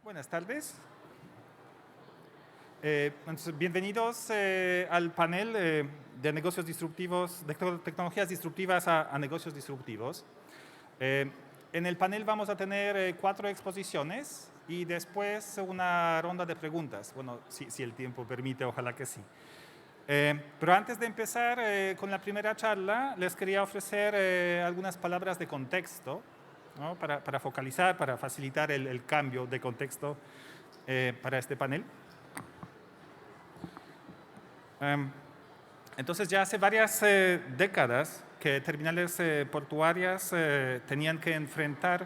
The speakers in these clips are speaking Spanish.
Buenas tardes. Entonces, bienvenidos al panel de negocios disruptivos, de tecnologías disruptivas a negocios disruptivos. En el panel vamos a tener 4 exposiciones y después una ronda de preguntas. Bueno, si el tiempo permite, ojalá que sí. Pero antes de empezar con la primera charla, les quería ofrecer algunas palabras de contexto, ¿no? para focalizar, para facilitar el cambio de contexto para este panel. Entonces, ya hace varias décadas que terminales portuarias tenían que enfrentar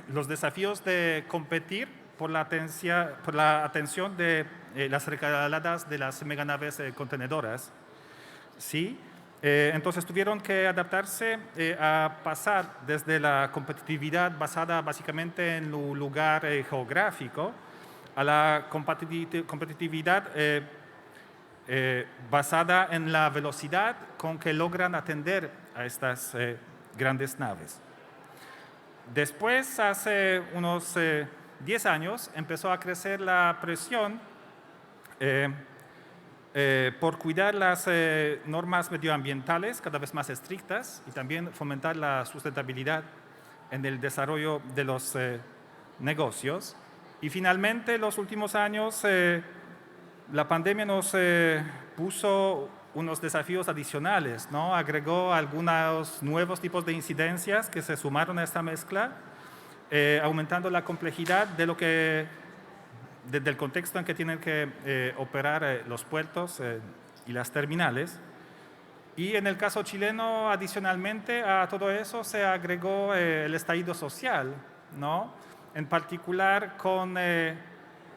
los desafíos de competir por la atención de las recaladas de las meganaves contenedoras. ¿Sí? Entonces tuvieron que adaptarse a pasar desde la competitividad basada básicamente en un lugar geográfico a la competitividad basada en la velocidad con que logran atender a estas grandes naves. Después, hace unos 10 años, empezó a crecer la presión por cuidar las normas medioambientales cada vez más estrictas y también fomentar la sustentabilidad en el desarrollo de los negocios. Y finalmente, en los últimos años, la pandemia nos puso unos desafíos adicionales, ¿no? Agregó algunos nuevos tipos de incidencias que se sumaron a esta mezcla, aumentando la complejidad de del contexto en que tienen que operar los puertos y las terminales. Y en el caso chileno, adicionalmente a todo eso, se agregó el estallido social, ¿no? En particular con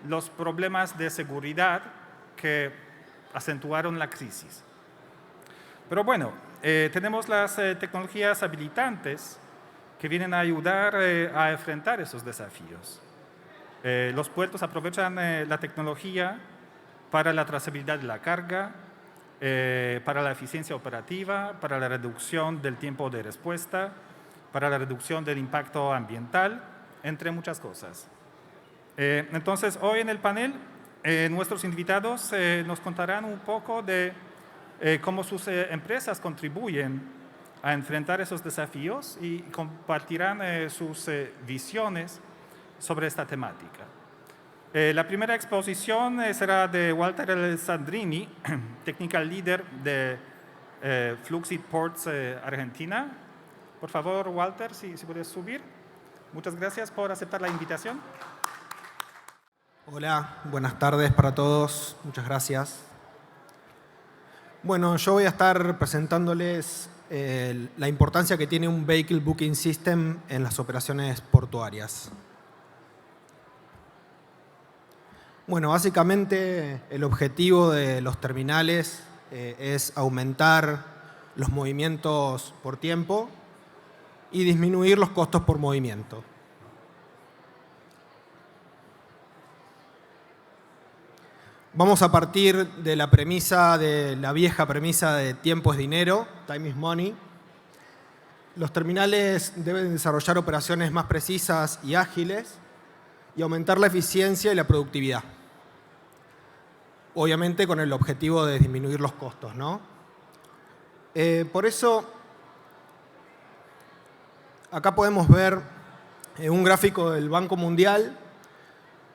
los problemas de seguridad que acentuaron la crisis. Pero bueno, tenemos las tecnologías habilitantes que vienen a ayudar a enfrentar esos desafíos. Los puertos aprovechan la tecnología para la trazabilidad de la carga, para la eficiencia operativa, para la reducción del tiempo de respuesta, para la reducción del impacto ambiental, entre muchas cosas. Entonces, hoy en el panel, nuestros invitados nos contarán un poco de cómo sus empresas contribuyen a enfrentar esos desafíos y compartirán sus visiones sobre esta temática. La primera exposición será de Walter Alessandrini, Technical Leader de Fluxit Ports Argentina. Por favor, Walter, si puedes subir. Muchas gracias por aceptar la invitación. Hola, buenas tardes para todos. Muchas gracias. Bueno, yo voy a estar presentándoles la importancia que tiene un Vehicle Booking System en las operaciones portuarias. Bueno, básicamente el objetivo de los terminales es aumentar los movimientos por tiempo y disminuir los costos por movimiento. Vamos a partir de la vieja premisa de tiempo es dinero, time is money. Los terminales deben desarrollar operaciones más precisas y ágiles y aumentar la eficiencia y la productividad. Obviamente con el objetivo de disminuir los costos, ¿no? Por eso, acá podemos ver un gráfico del Banco Mundial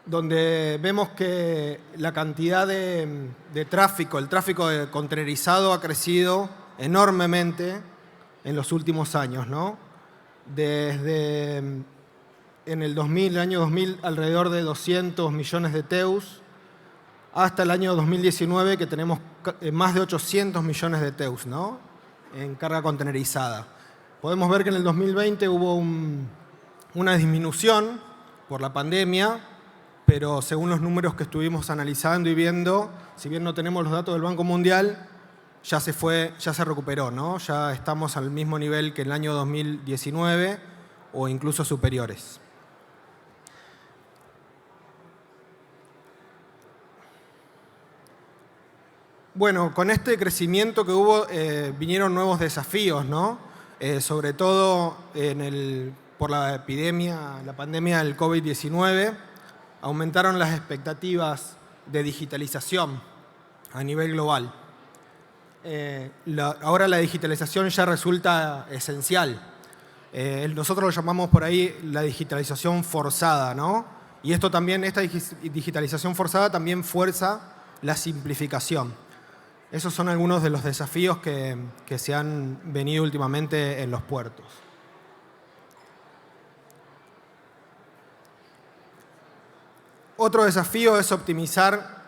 donde vemos que la cantidad de tráfico, el tráfico de contenerizado ha crecido enormemente en los últimos años, ¿no? Desde en el año 2000, alrededor de 200 millones de TEUs, hasta el año 2019, que tenemos más de 800 millones de TEUs, ¿no? En carga contenerizada. Podemos ver que en el 2020 hubo una disminución por la pandemia, pero según los números que estuvimos analizando y viendo, si bien no tenemos los datos del Banco Mundial, ya se recuperó, ¿no? Ya estamos al mismo nivel que en el año 2019 o incluso superiores. Bueno, con este crecimiento que hubo vinieron nuevos desafíos, ¿no? Sobre todo en el por la pandemia del COVID-19, aumentaron las expectativas de digitalización a nivel global. Ahora la digitalización ya resulta esencial. Nosotros lo llamamos por ahí la digitalización forzada, ¿no? Y esta digitalización forzada también fuerza la simplificación. Esos son algunos de los desafíos que se han venido últimamente en los puertos. Otro desafío es optimizar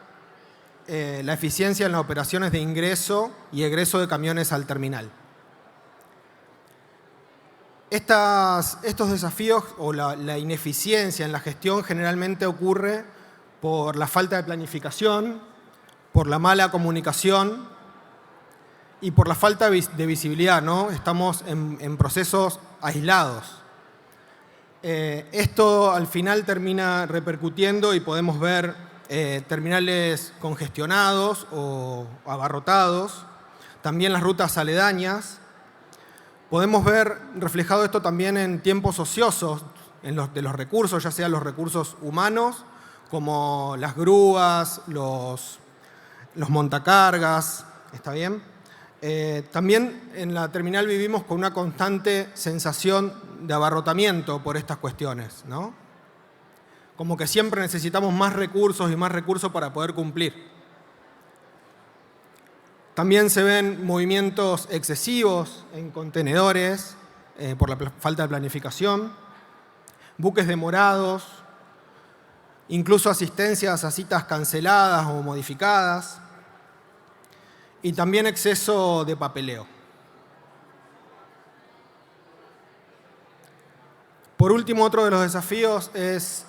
la eficiencia en las operaciones de ingreso y egreso de camiones al terminal. Estos desafíos o la ineficiencia en la gestión generalmente ocurre por la falta de planificación, por la mala comunicación y por la falta de visibilidad, ¿no? Estamos en procesos aislados. Esto al final termina repercutiendo y podemos ver terminales congestionados o abarrotados, también las rutas aledañas. Podemos ver reflejado esto también en tiempos ociosos de los recursos, ya sean los recursos humanos, como las grúas, los montacargas, ¿está bien? También en la terminal vivimos con una constante sensación de abarrotamiento por estas cuestiones, ¿no? Como que siempre necesitamos más recursos y más recursos para poder cumplir. También se ven movimientos excesivos en contenedores por la falta de planificación, buques demorados, incluso asistencias a citas canceladas o modificadas, y también exceso de papeleo. Por último, otro de los desafíos es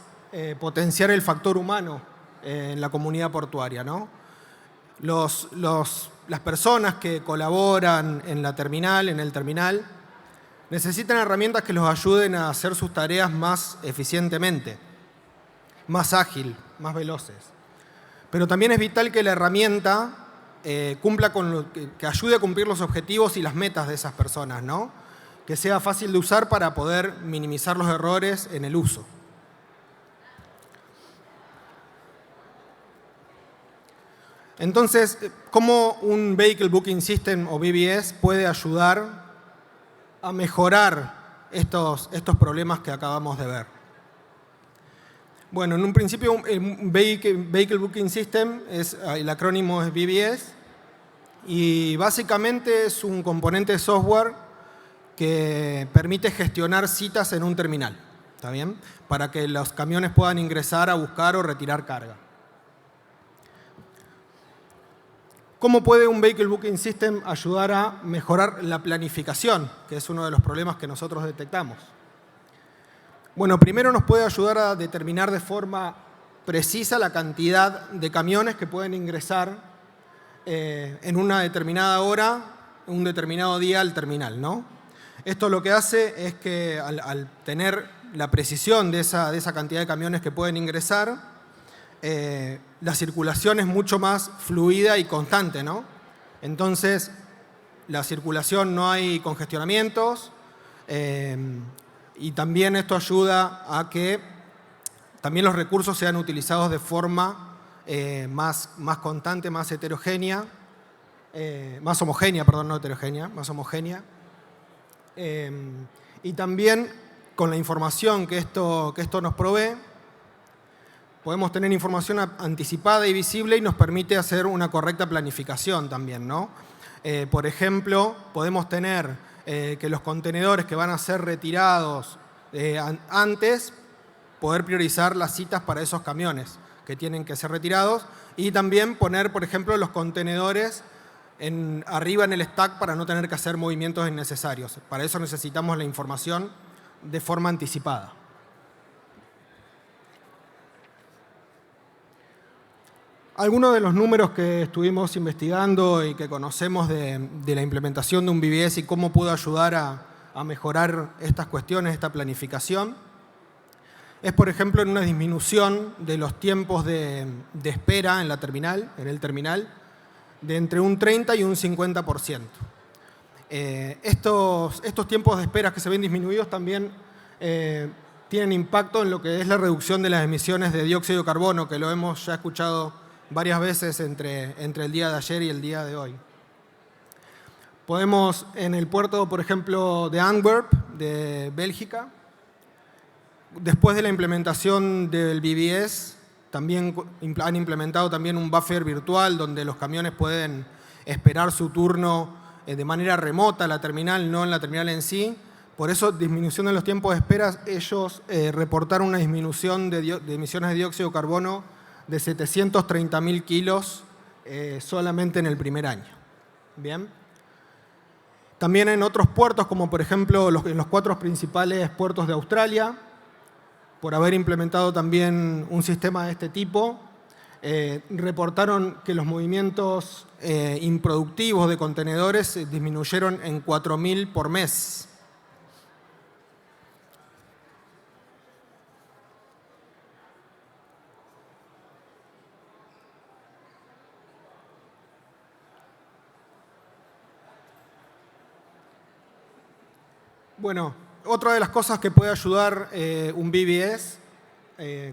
potenciar el factor humano en la comunidad portuaria, ¿no? Las personas que colaboran en el terminal, necesitan herramientas que los ayuden a hacer sus tareas más eficientemente, más ágil, más veloces. Pero también es vital que la herramienta cumpla que ayude a cumplir los objetivos y las metas de esas personas, ¿no? Que sea fácil de usar para poder minimizar los errores en el uso. Entonces, ¿cómo un Vehicle Booking System o VBS puede ayudar a mejorar estos problemas que acabamos de ver? Bueno, en un principio, un Vehicle Booking System, el acrónimo es VBS, y básicamente es un componente de software que permite gestionar citas en un terminal, ¿está bien? Para que los camiones puedan ingresar a buscar o retirar carga. ¿Cómo puede un Vehicle Booking System ayudar a mejorar la planificación, que es uno de los problemas que nosotros detectamos? Bueno, primero nos puede ayudar a determinar de forma precisa la cantidad de camiones que pueden ingresar en una determinada hora, un determinado día al terminal, ¿no? Esto lo que hace es que al tener la precisión de esa cantidad de camiones que pueden ingresar, la circulación es mucho más fluida y constante, ¿no? Entonces, la circulación no hay congestionamientos y también esto ayuda a que también los recursos sean utilizados de forma más constante, más heterogénea, más homogénea, perdón, no heterogénea, más homogénea. Y también con la información que esto nos provee, podemos tener información anticipada y visible y nos permite hacer una correcta planificación también, ¿no? Por ejemplo, podemos tener que los contenedores que van a ser retirados antes, poder priorizar las citas para esos camiones que tienen que ser retirados y también poner, por ejemplo, los contenedores arriba en el stack para no tener que hacer movimientos innecesarios. Para eso necesitamos la información de forma anticipada. Algunos de los números que estuvimos investigando y que conocemos de la implementación de un VBS y cómo pudo ayudar a mejorar estas cuestiones, esta planificación, es, por ejemplo, en una disminución de los tiempos de espera en el terminal, de entre un 30 y un 50%. Estos tiempos de espera que se ven disminuidos también tienen impacto en lo que es la reducción de las emisiones de dióxido de carbono, que lo hemos ya escuchado varias veces entre el día de ayer y el día de hoy. Podemos, en el puerto, por ejemplo, de Antwerp, de Bélgica, después de la implementación del BBS, también han implementado también un buffer virtual donde los camiones pueden esperar su turno de manera remota, la terminal, no en la terminal en sí. Por eso, disminución de los tiempos de espera, ellos reportaron una disminución de emisiones de dióxido de carbono de 730.000 kilos solamente en el primer año. Bien. También en otros puertos, como por ejemplo en los 4 principales puertos de Australia, por haber implementado también un sistema de este tipo, reportaron que los movimientos improductivos de contenedores disminuyeron en 4.000 por mes. Bueno, otra de las cosas que puede ayudar un BBS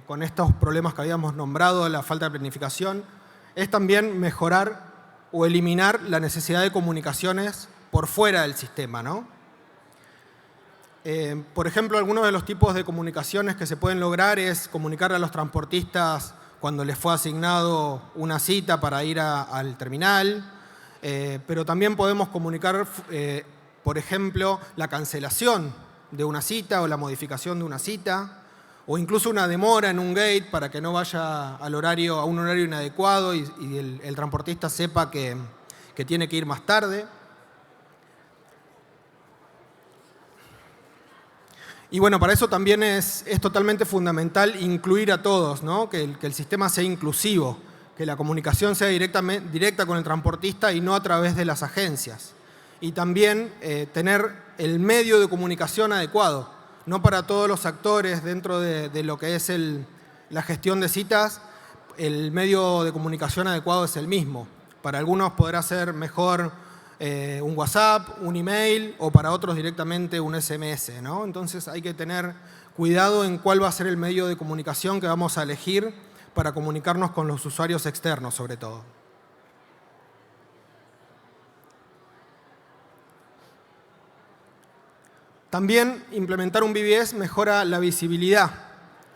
con estos problemas que habíamos nombrado, la falta de planificación, es también mejorar o eliminar la necesidad de comunicaciones por fuera del sistema, ¿no? Por ejemplo, algunos de los tipos de comunicaciones que se pueden lograr es comunicarle a los transportistas cuando les fue asignado una cita para ir al terminal, pero también podemos comunicar por ejemplo, la cancelación de una cita o la modificación de una cita, o incluso una demora en un gate para que no vaya a un horario inadecuado y el transportista sepa que tiene que ir más tarde. Y bueno, para eso también es totalmente fundamental incluir a todos, ¿no? Que el sistema sea inclusivo, que la comunicación sea directa con el transportista y no a través de las agencias. Y también tener el medio de comunicación adecuado. No para todos los actores dentro de lo que es la gestión de citas, el medio de comunicación adecuado es el mismo. Para algunos podrá ser mejor un WhatsApp, un email o para otros directamente un SMS, ¿no? Entonces hay que tener cuidado en cuál va a ser el medio de comunicación que vamos a elegir para comunicarnos con los usuarios externos sobre todo. También implementar un BBS mejora la visibilidad.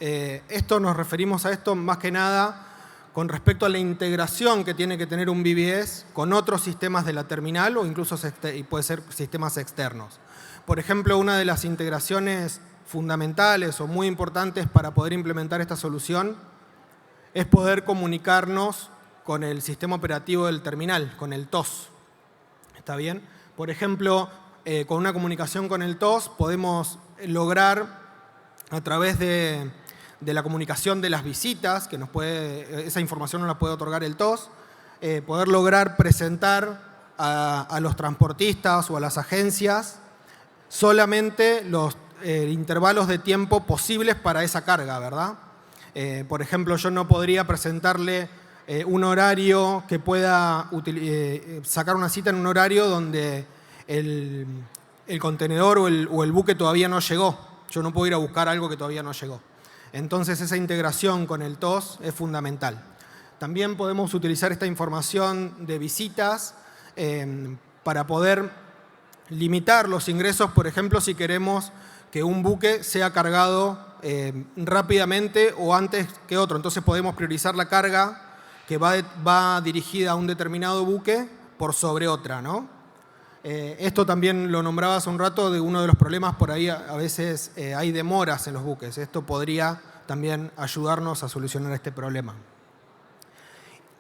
Esto nos referimos a esto más que nada con respecto a la integración que tiene que tener un BBS con otros sistemas de la terminal o incluso puede ser sistemas externos. Por ejemplo, una de las integraciones fundamentales o muy importantes para poder implementar esta solución es poder comunicarnos con el sistema operativo del terminal, con el TOS. ¿Está bien? Por ejemplo, con una comunicación con el TOS podemos lograr a través de la comunicación de las visitas, que esa información nos la puede otorgar el TOS, poder lograr presentar a los transportistas o a las agencias solamente los intervalos de tiempo posibles para esa carga, ¿verdad? Por ejemplo, yo no podría presentarle un horario que pueda sacar una cita en un horario donde el contenedor o el buque todavía no llegó. Yo no puedo ir a buscar algo que todavía no llegó. Entonces esa integración con el TOS es fundamental. También podemos utilizar esta información de visitas para poder limitar los ingresos, por ejemplo, si queremos que un buque sea cargado rápidamente o antes que otro. Entonces podemos priorizar la carga que va dirigida a un determinado buque por sobre otra, ¿no? Esto también lo nombraba hace un rato de uno de los problemas, por ahí a veces hay demoras en los buques. Esto podría también ayudarnos a solucionar este problema.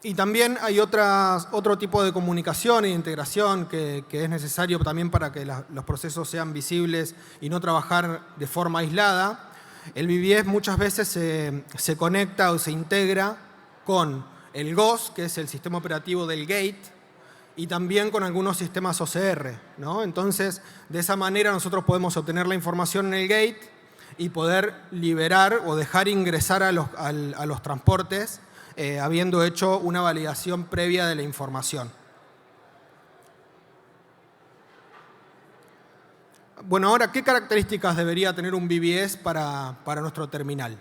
Y también hay otro tipo de comunicación e integración que es necesario también para que los procesos sean visibles y no trabajar de forma aislada. El BBS muchas veces se conecta o se integra con el GOS, que es el sistema operativo del gate, y también con algunos sistemas OCR, ¿no? Entonces, de esa manera nosotros podemos obtener la información en el gate y poder liberar o dejar ingresar a los transportes habiendo hecho una validación previa de la información. Bueno, ahora, ¿qué características debería tener un BBS para nuestro terminal?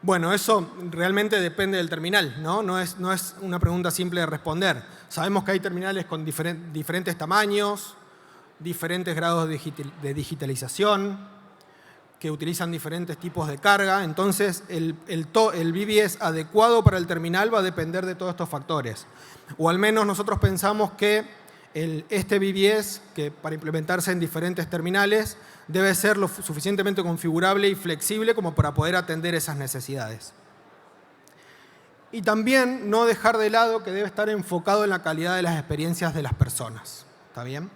Bueno, eso realmente depende del terminal, ¿no? No es una pregunta simple de responder. Sabemos que hay terminales con diferentes tamaños, diferentes grados de digitalización, que utilizan diferentes tipos de carga. Entonces, el BBS adecuado para el terminal va a depender de todos estos factores. O al menos nosotros pensamos que este BBS, que para implementarse en diferentes terminales, debe ser lo suficientemente configurable y flexible como para poder atender esas necesidades. Y también no dejar de lado que debe estar enfocado en la calidad de las experiencias de las personas. ¿Está bien?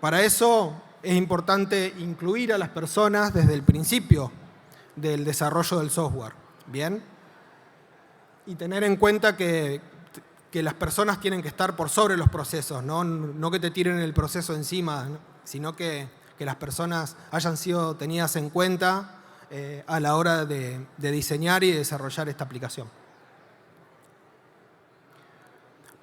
Para eso es importante incluir a las personas desde el principio del desarrollo del software. ¿Bien? Y tener en cuenta que las personas tienen que estar por sobre los procesos, no que te tiren el proceso encima, ¿no? Sino que las personas hayan sido tenidas en cuenta a la hora de diseñar y desarrollar esta aplicación.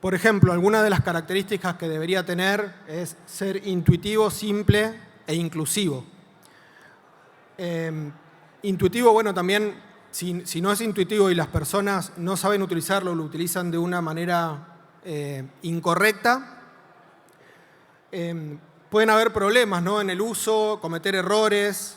Por ejemplo, algunas de las características que debería tener es ser intuitivo, simple e inclusivo. Intuitivo, bueno, también si no es intuitivo y las personas no saben utilizarlo, lo utilizan de una manera incorrecta, pueden haber problemas, ¿no? En el uso, cometer errores,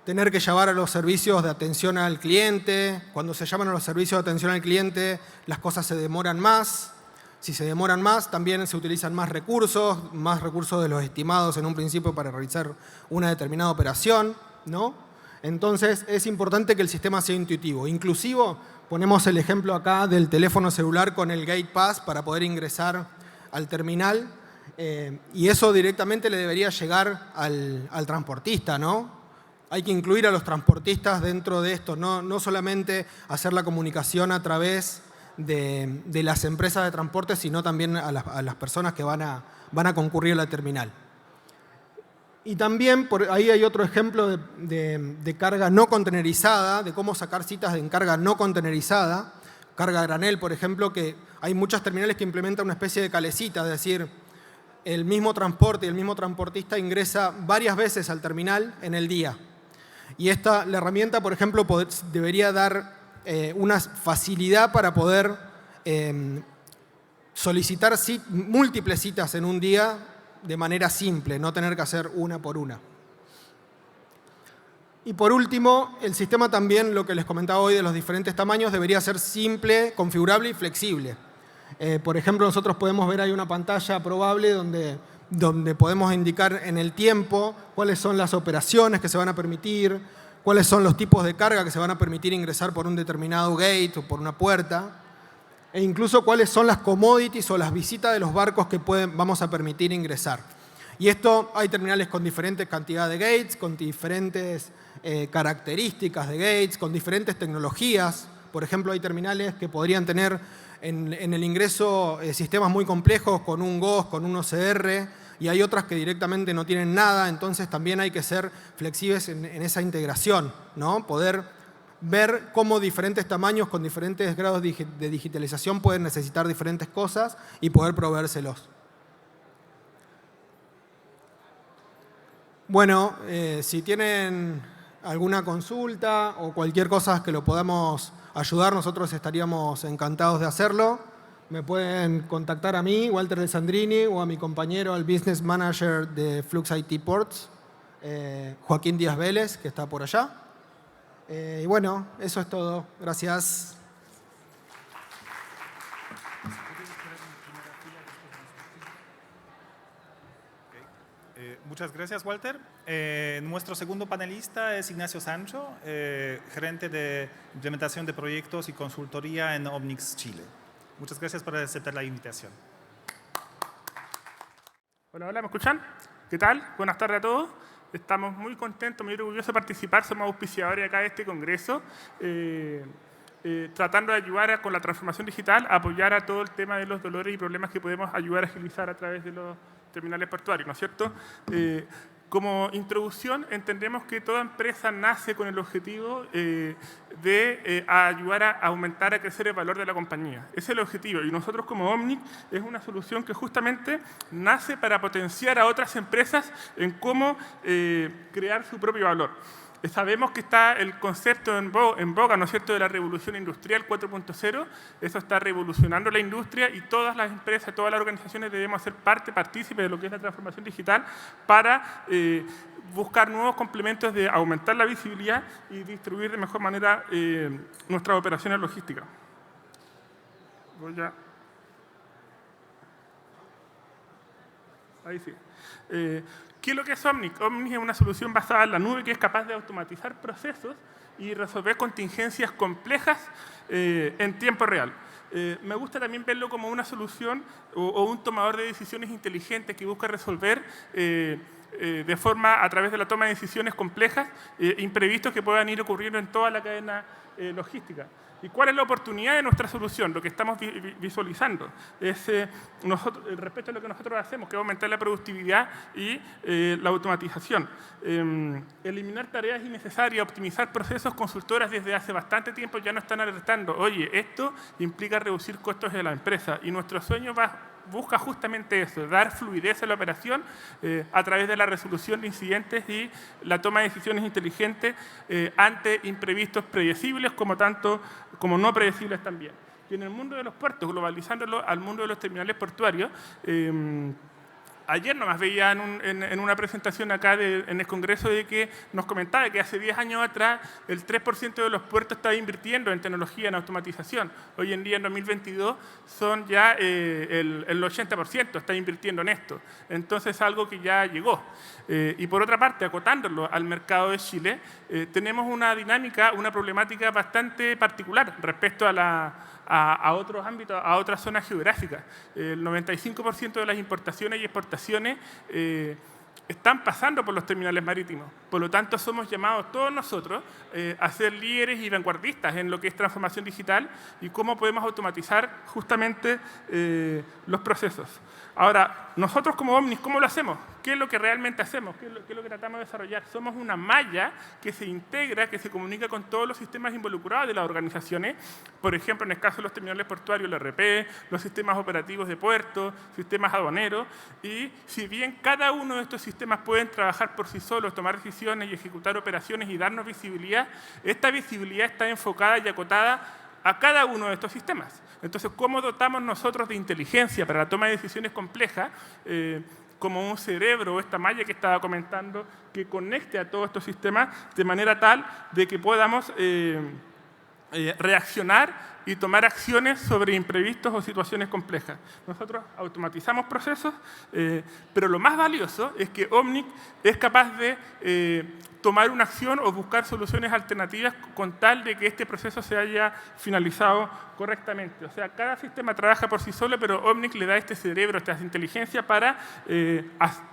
tener que llamar a los servicios de atención al cliente. Cuando se llaman a los servicios de atención al cliente, las cosas se demoran más. Si se demoran más, también se utilizan más recursos de los estimados en un principio para realizar una determinada operación, ¿no? Entonces, es importante que el sistema sea intuitivo. Inclusivo, ponemos el ejemplo acá del teléfono celular con el Gate Pass para poder ingresar al terminal. Y eso directamente le debería llegar al transportista, ¿no? Hay que incluir a los transportistas dentro de esto, no solamente hacer la comunicación a través de las empresas de transporte, sino también a las personas que van a concurrir a la terminal. Y también, por ahí hay otro ejemplo de carga no contenerizada, de cómo sacar citas en carga no contenerizada, carga a granel, por ejemplo, que hay muchas terminales que implementan una especie de calecita, es decir, el mismo transporte y el mismo transportista ingresa varias veces al terminal en el día. Y la herramienta, por ejemplo, debería dar una facilidad para poder solicitar múltiples citas en un día de manera simple, no tener que hacer una por una. Y por último, el sistema también, lo que les comentaba hoy de los diferentes tamaños, debería ser simple, configurable y flexible. Por ejemplo, nosotros podemos ver ahí una pantalla probable donde podemos indicar en el tiempo cuáles son las operaciones que se van a permitir, cuáles son los tipos de carga que se van a permitir ingresar por un determinado gate o por una puerta, e incluso cuáles son las commodities o las visitas de los barcos que vamos a permitir ingresar. Y esto, hay terminales con diferentes cantidades de gates, con diferentes características de gates, con diferentes tecnologías. Por ejemplo, hay terminales que podrían tener en el ingreso sistemas muy complejos con un GOS, con un OCR, y hay otras que directamente no tienen nada. Entonces también hay que ser flexibles en esa integración, ¿no? Poder ver cómo diferentes tamaños con diferentes grados de digitalización pueden necesitar diferentes cosas y poder proveérselos. Bueno, si tienen alguna consulta o cualquier cosa que lo podamos ayudar, nosotros estaríamos encantados de hacerlo. Me pueden contactar a mí, Walter de Sandrini, o a mi compañero, al Business Manager de Flux IT Ports, Joaquín Díaz Vélez, que está por allá. Y bueno, eso es todo. Gracias. Muchas gracias, Walter. Nuestro segundo panelista es Ignacio Sancho, gerente de implementación de proyectos y consultoría en Omnix Chile. Muchas gracias por aceptar la invitación. Hola, hola, ¿me escuchan? ¿Qué tal? Buenas tardes a todos. Estamos muy contentos, muy orgullosos de participar. Somos auspiciadores acá de este congreso, tratando de ayudar con la transformación digital, a apoyar a todo el tema de los dolores y problemas que podemos ayudar a agilizar a través de los terminales portuarios, ¿no es cierto? Como introducción, entendemos que toda empresa nace con el objetivo de ayudar a aumentar, a crecer el valor de la compañía. Ese es el objetivo. Y nosotros como Omnic es una solución que justamente nace para potenciar a otras empresas en cómo crear su propio valor. Sabemos que está el concepto en boga, ¿no es cierto?, de la revolución industrial 4.0. Eso está revolucionando la industria y todas las empresas, todas las organizaciones debemos ser partícipes de lo que es la transformación digital para buscar nuevos complementos de aumentar la visibilidad y distribuir de mejor manera nuestras operaciones logísticas. Ahí sí. ¿Qué es lo que es Omnic? Omnic es una solución basada en la nube que es capaz de automatizar procesos y resolver contingencias complejas en tiempo real. Me gusta también verlo como una solución o un tomador de decisiones inteligentes que busca resolver de forma, a través de la toma de decisiones complejas, imprevistos que puedan ir ocurriendo en toda la cadena logística. ¿Y cuál es la oportunidad de nuestra solución? Lo que estamos visualizando es respecto a lo que nosotros hacemos, que es aumentar la productividad y la automatización. Eliminar tareas innecesarias, optimizar procesos. Consultoras desde hace bastante tiempo ya nos están alertando. Oye, esto implica reducir costos de la empresa y nuestro sueño busca justamente eso, dar fluidez a la operación a través de la resolución de incidentes y la toma de decisiones inteligentes ante imprevistos predecibles como no predecibles también. Y en el mundo de los puertos, globalizándolo al mundo de los terminales portuarios, ayer nomás veía en una presentación acá en el Congreso de que nos comentaba que hace 10 años atrás el 3% de los puertos estaba invirtiendo en tecnología, en automatización. Hoy en día, en 2022, son ya el 80% está invirtiendo en esto. Entonces es algo que ya llegó. Y por otra parte, acotándolo al mercado de Chile, tenemos una dinámica, una problemática bastante particular respecto a otros ámbitos, a otras zonas geográficas. El 95% de las importaciones y exportaciones están pasando por los terminales marítimos. Por lo tanto, somos llamados todos nosotros a ser líderes y vanguardistas en lo que es transformación digital y cómo podemos automatizar justamente los procesos. Ahora, nosotros como Omnic, ¿cómo lo hacemos? ¿Qué es lo que realmente hacemos? ¿Qué es lo que tratamos de desarrollar? Somos una malla que se integra, que se comunica con todos los sistemas involucrados de las organizaciones. Por ejemplo, en el caso de los terminales portuarios, el ERP, los sistemas operativos de puertos, sistemas aduaneros. Y si bien cada uno de estos sistemas pueden trabajar por sí solos, tomar decisiones y ejecutar operaciones y darnos visibilidad, esta visibilidad está enfocada y acotada a cada uno de estos sistemas. Entonces, ¿cómo dotamos nosotros de inteligencia para la toma de decisiones complejas? Como un cerebro o esta malla que estaba comentando que conecte a todos estos sistemas de manera tal de que podamos reaccionar y tomar acciones sobre imprevistos o situaciones complejas. Nosotros automatizamos procesos, pero lo más valioso es que Omnic es capaz de tomar una acción o buscar soluciones alternativas con tal de que este proceso se haya finalizado correctamente. O sea, cada sistema trabaja por sí solo, pero Omnic le da este cerebro, esta inteligencia para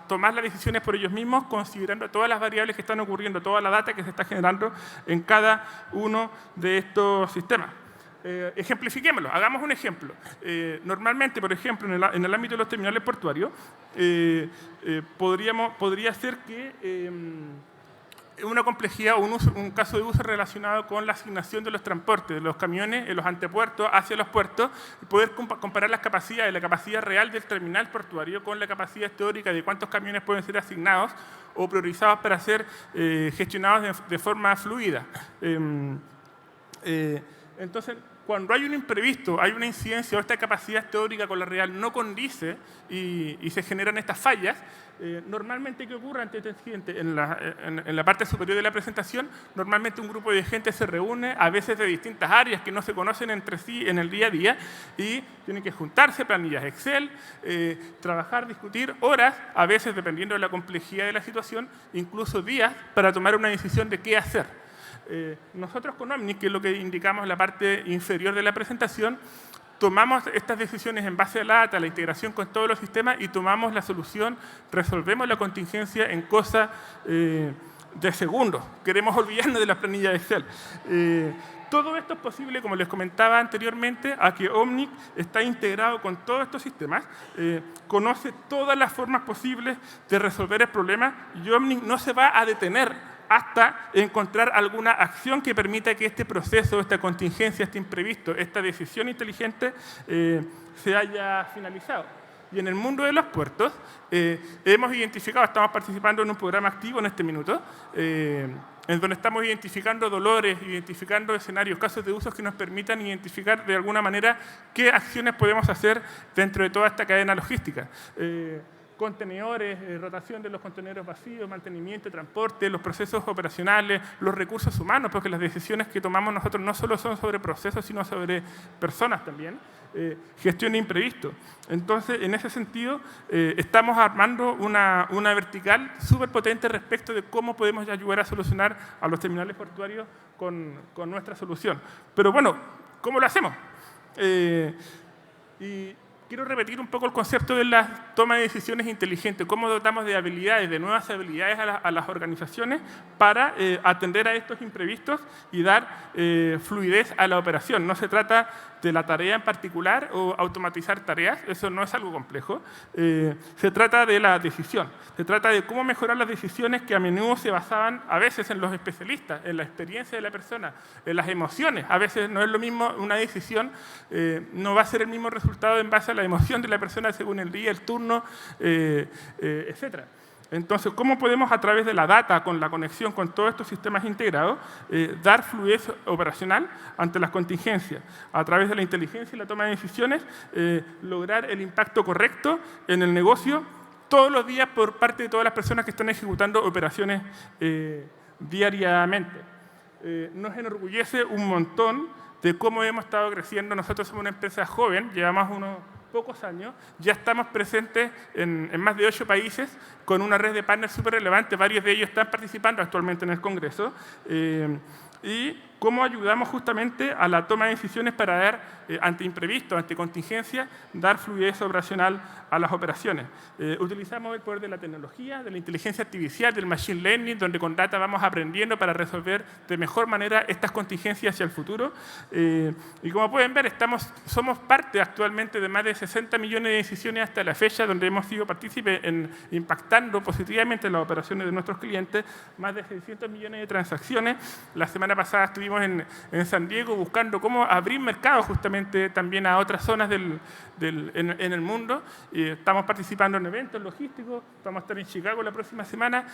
tomar las decisiones por ellos mismos, considerando todas las variables que están ocurriendo, toda la data que se está generando en cada uno de estos sistemas. Ejemplifiquémoslo, hagamos un ejemplo. Normalmente, por ejemplo, en el ámbito de los terminales portuarios, podría ser que una complejidad o un caso de uso relacionado con la asignación de los transportes, de los camiones en los antepuertos hacia los puertos, y poder comparar las capacidades, la capacidad real del terminal portuario con la capacidad teórica de cuántos camiones pueden ser asignados o priorizados para ser gestionados de forma fluida. Entonces, cuando hay un imprevisto, hay una incidencia o esta capacidad teórica con la real no condice y se generan estas fallas, normalmente, ¿qué ocurre ante este incidente? En la parte superior de la presentación, normalmente un grupo de gente se reúne, a veces de distintas áreas que no se conocen entre sí en el día a día y tienen que juntarse, planillas Excel, trabajar, discutir horas, a veces dependiendo de la complejidad de la situación, incluso días para tomar una decisión de qué hacer. Nosotros con Omnic, que es lo que indicamos en la parte inferior de la presentación, tomamos estas decisiones en base a la data, la integración con todos los sistemas y tomamos la solución, resolvemos la contingencia en cosa de segundos. Queremos olvidarnos de las planillas de Excel. Todo esto es posible, como les comentaba anteriormente, a que Omnic está integrado con todos estos sistemas, conoce todas las formas posibles de resolver el problema y Omnic no se va a detener hasta encontrar alguna acción que permita que este proceso, esta contingencia, este imprevisto, esta decisión inteligente se haya finalizado. Y en el mundo de los puertos hemos identificado, estamos participando en un programa activo en este minuto, en donde estamos identificando dolores, identificando escenarios, casos de usos que nos permitan identificar de alguna manera qué acciones podemos hacer dentro de toda esta cadena logística. Contenedores, rotación de los contenedores vacíos, mantenimiento, transporte, los procesos operacionales, los recursos humanos, porque las decisiones que tomamos nosotros no solo son sobre procesos, sino sobre personas también, gestión de imprevisto. Entonces, en ese sentido, estamos armando una vertical súper potente respecto de cómo podemos ayudar a solucionar a los terminales portuarios con nuestra solución. Pero bueno, ¿cómo lo hacemos? Y quiero repetir un poco el concepto de la toma de decisiones inteligente, cómo dotamos de habilidades, de nuevas habilidades a las organizaciones para atender a estos imprevistos y dar fluidez a la operación. No se trata de la tarea en particular o automatizar tareas, eso no es algo complejo. Se trata de la decisión, se trata de cómo mejorar las decisiones que a menudo se basaban a veces en los especialistas, en la experiencia de la persona, en las emociones. A veces no es lo mismo una decisión, no va a ser el mismo resultado en base a la emoción de la persona según el día, el turno, etc. Entonces, ¿cómo podemos a través de la data, con la conexión con todos estos sistemas integrados, dar fluidez operacional ante las contingencias? A través de la inteligencia y la toma de decisiones, lograr el impacto correcto en el negocio todos los días por parte de todas las personas que están ejecutando operaciones diariamente. Nos enorgullece un montón de cómo hemos estado creciendo. Nosotros somos una empresa joven, llevamos unos pocos años, ya estamos presentes en más de 8 países con una red de partners súper relevante, varios de ellos están participando actualmente en el Congreso, y cómo ayudamos justamente a la toma de decisiones para dar, ante imprevistos, ante contingencias, dar fluidez operacional a las operaciones. Utilizamos el poder de la tecnología, de la inteligencia artificial, del machine learning, donde con data vamos aprendiendo para resolver de mejor manera estas contingencias hacia el futuro. Y como pueden ver, somos parte actualmente de más de 60 millones de decisiones hasta la fecha, donde hemos sido partícipes en impactando positivamente las operaciones de nuestros clientes, más de 600 millones de transacciones. La semana pasada estuvimos en San Diego buscando cómo abrir mercado justamente también a otras zonas en el mundo. Estamos participando en eventos logísticos, vamos a estar en Chicago la próxima semana.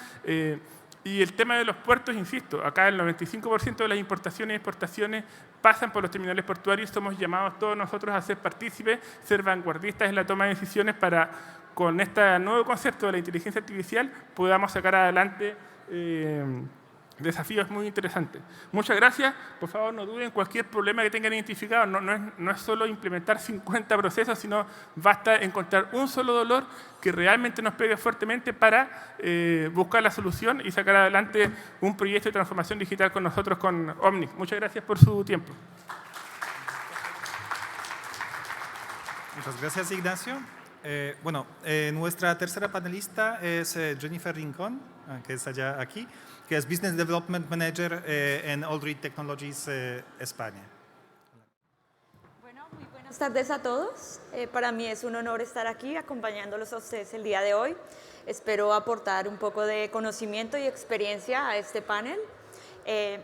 Y el tema de los puertos, insisto, acá el 95% de las importaciones y exportaciones pasan por los terminales portuarios. Somos llamados todos nosotros a ser partícipes, ser vanguardistas en la toma de decisiones para, con este nuevo concepto de la inteligencia artificial, podamos sacar adelante desafíos muy interesantes. Muchas gracias. Por favor, no duden, cualquier problema que tengan identificado, no es solo implementar 50 procesos, sino basta encontrar un solo dolor que realmente nos pegue fuertemente para buscar la solución y sacar adelante un proyecto de transformación digital con nosotros, con Omnic. Muchas gracias por su tiempo. Muchas gracias, Ignacio. Nuestra tercera panelista es Jennifer Rincón, que está ya aquí, que es Business Development Manager en Aldrich Technologies España. Bueno, muy buenas tardes a todos. Para mí es un honor estar aquí acompañándolos a ustedes el día de hoy. Espero aportar un poco de conocimiento y experiencia a este panel.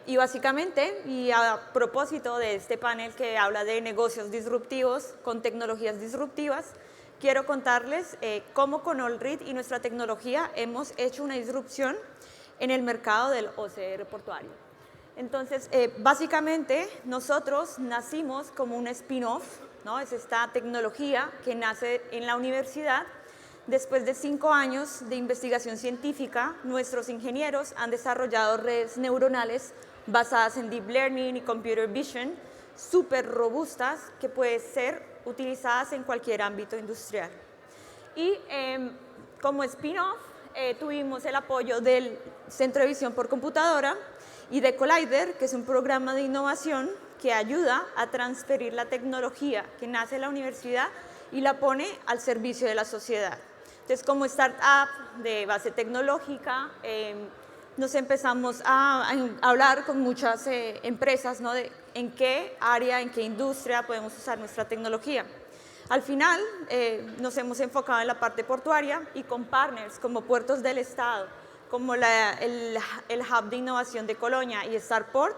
Y básicamente, y a propósito de este panel que habla de negocios disruptivos con tecnologías disruptivas, quiero contarles cómo con Aldrich y nuestra tecnología hemos hecho una disrupción en el mercado del OCR portuario. Entonces, básicamente, nosotros nacimos como un spin-off, ¿no? Es esta tecnología que nace en la universidad. Después de 5 años de investigación científica, nuestros ingenieros han desarrollado redes neuronales basadas en Deep Learning y Computer Vision, súper robustas, que pueden ser utilizadas en cualquier ámbito industrial. Y como spin-off, tuvimos el apoyo del Centro de Visión por Computadora y de Collider, que es un programa de innovación que ayuda a transferir la tecnología que nace en la universidad y la pone al servicio de la sociedad. Entonces, como startup de base tecnológica, nos empezamos a hablar con muchas empresas, ¿no? en qué área, en qué industria podemos usar nuestra tecnología. Al final, nos hemos enfocado en la parte portuaria y con partners como Puertos del Estado, como el Hub de Innovación de Colonia y Starport,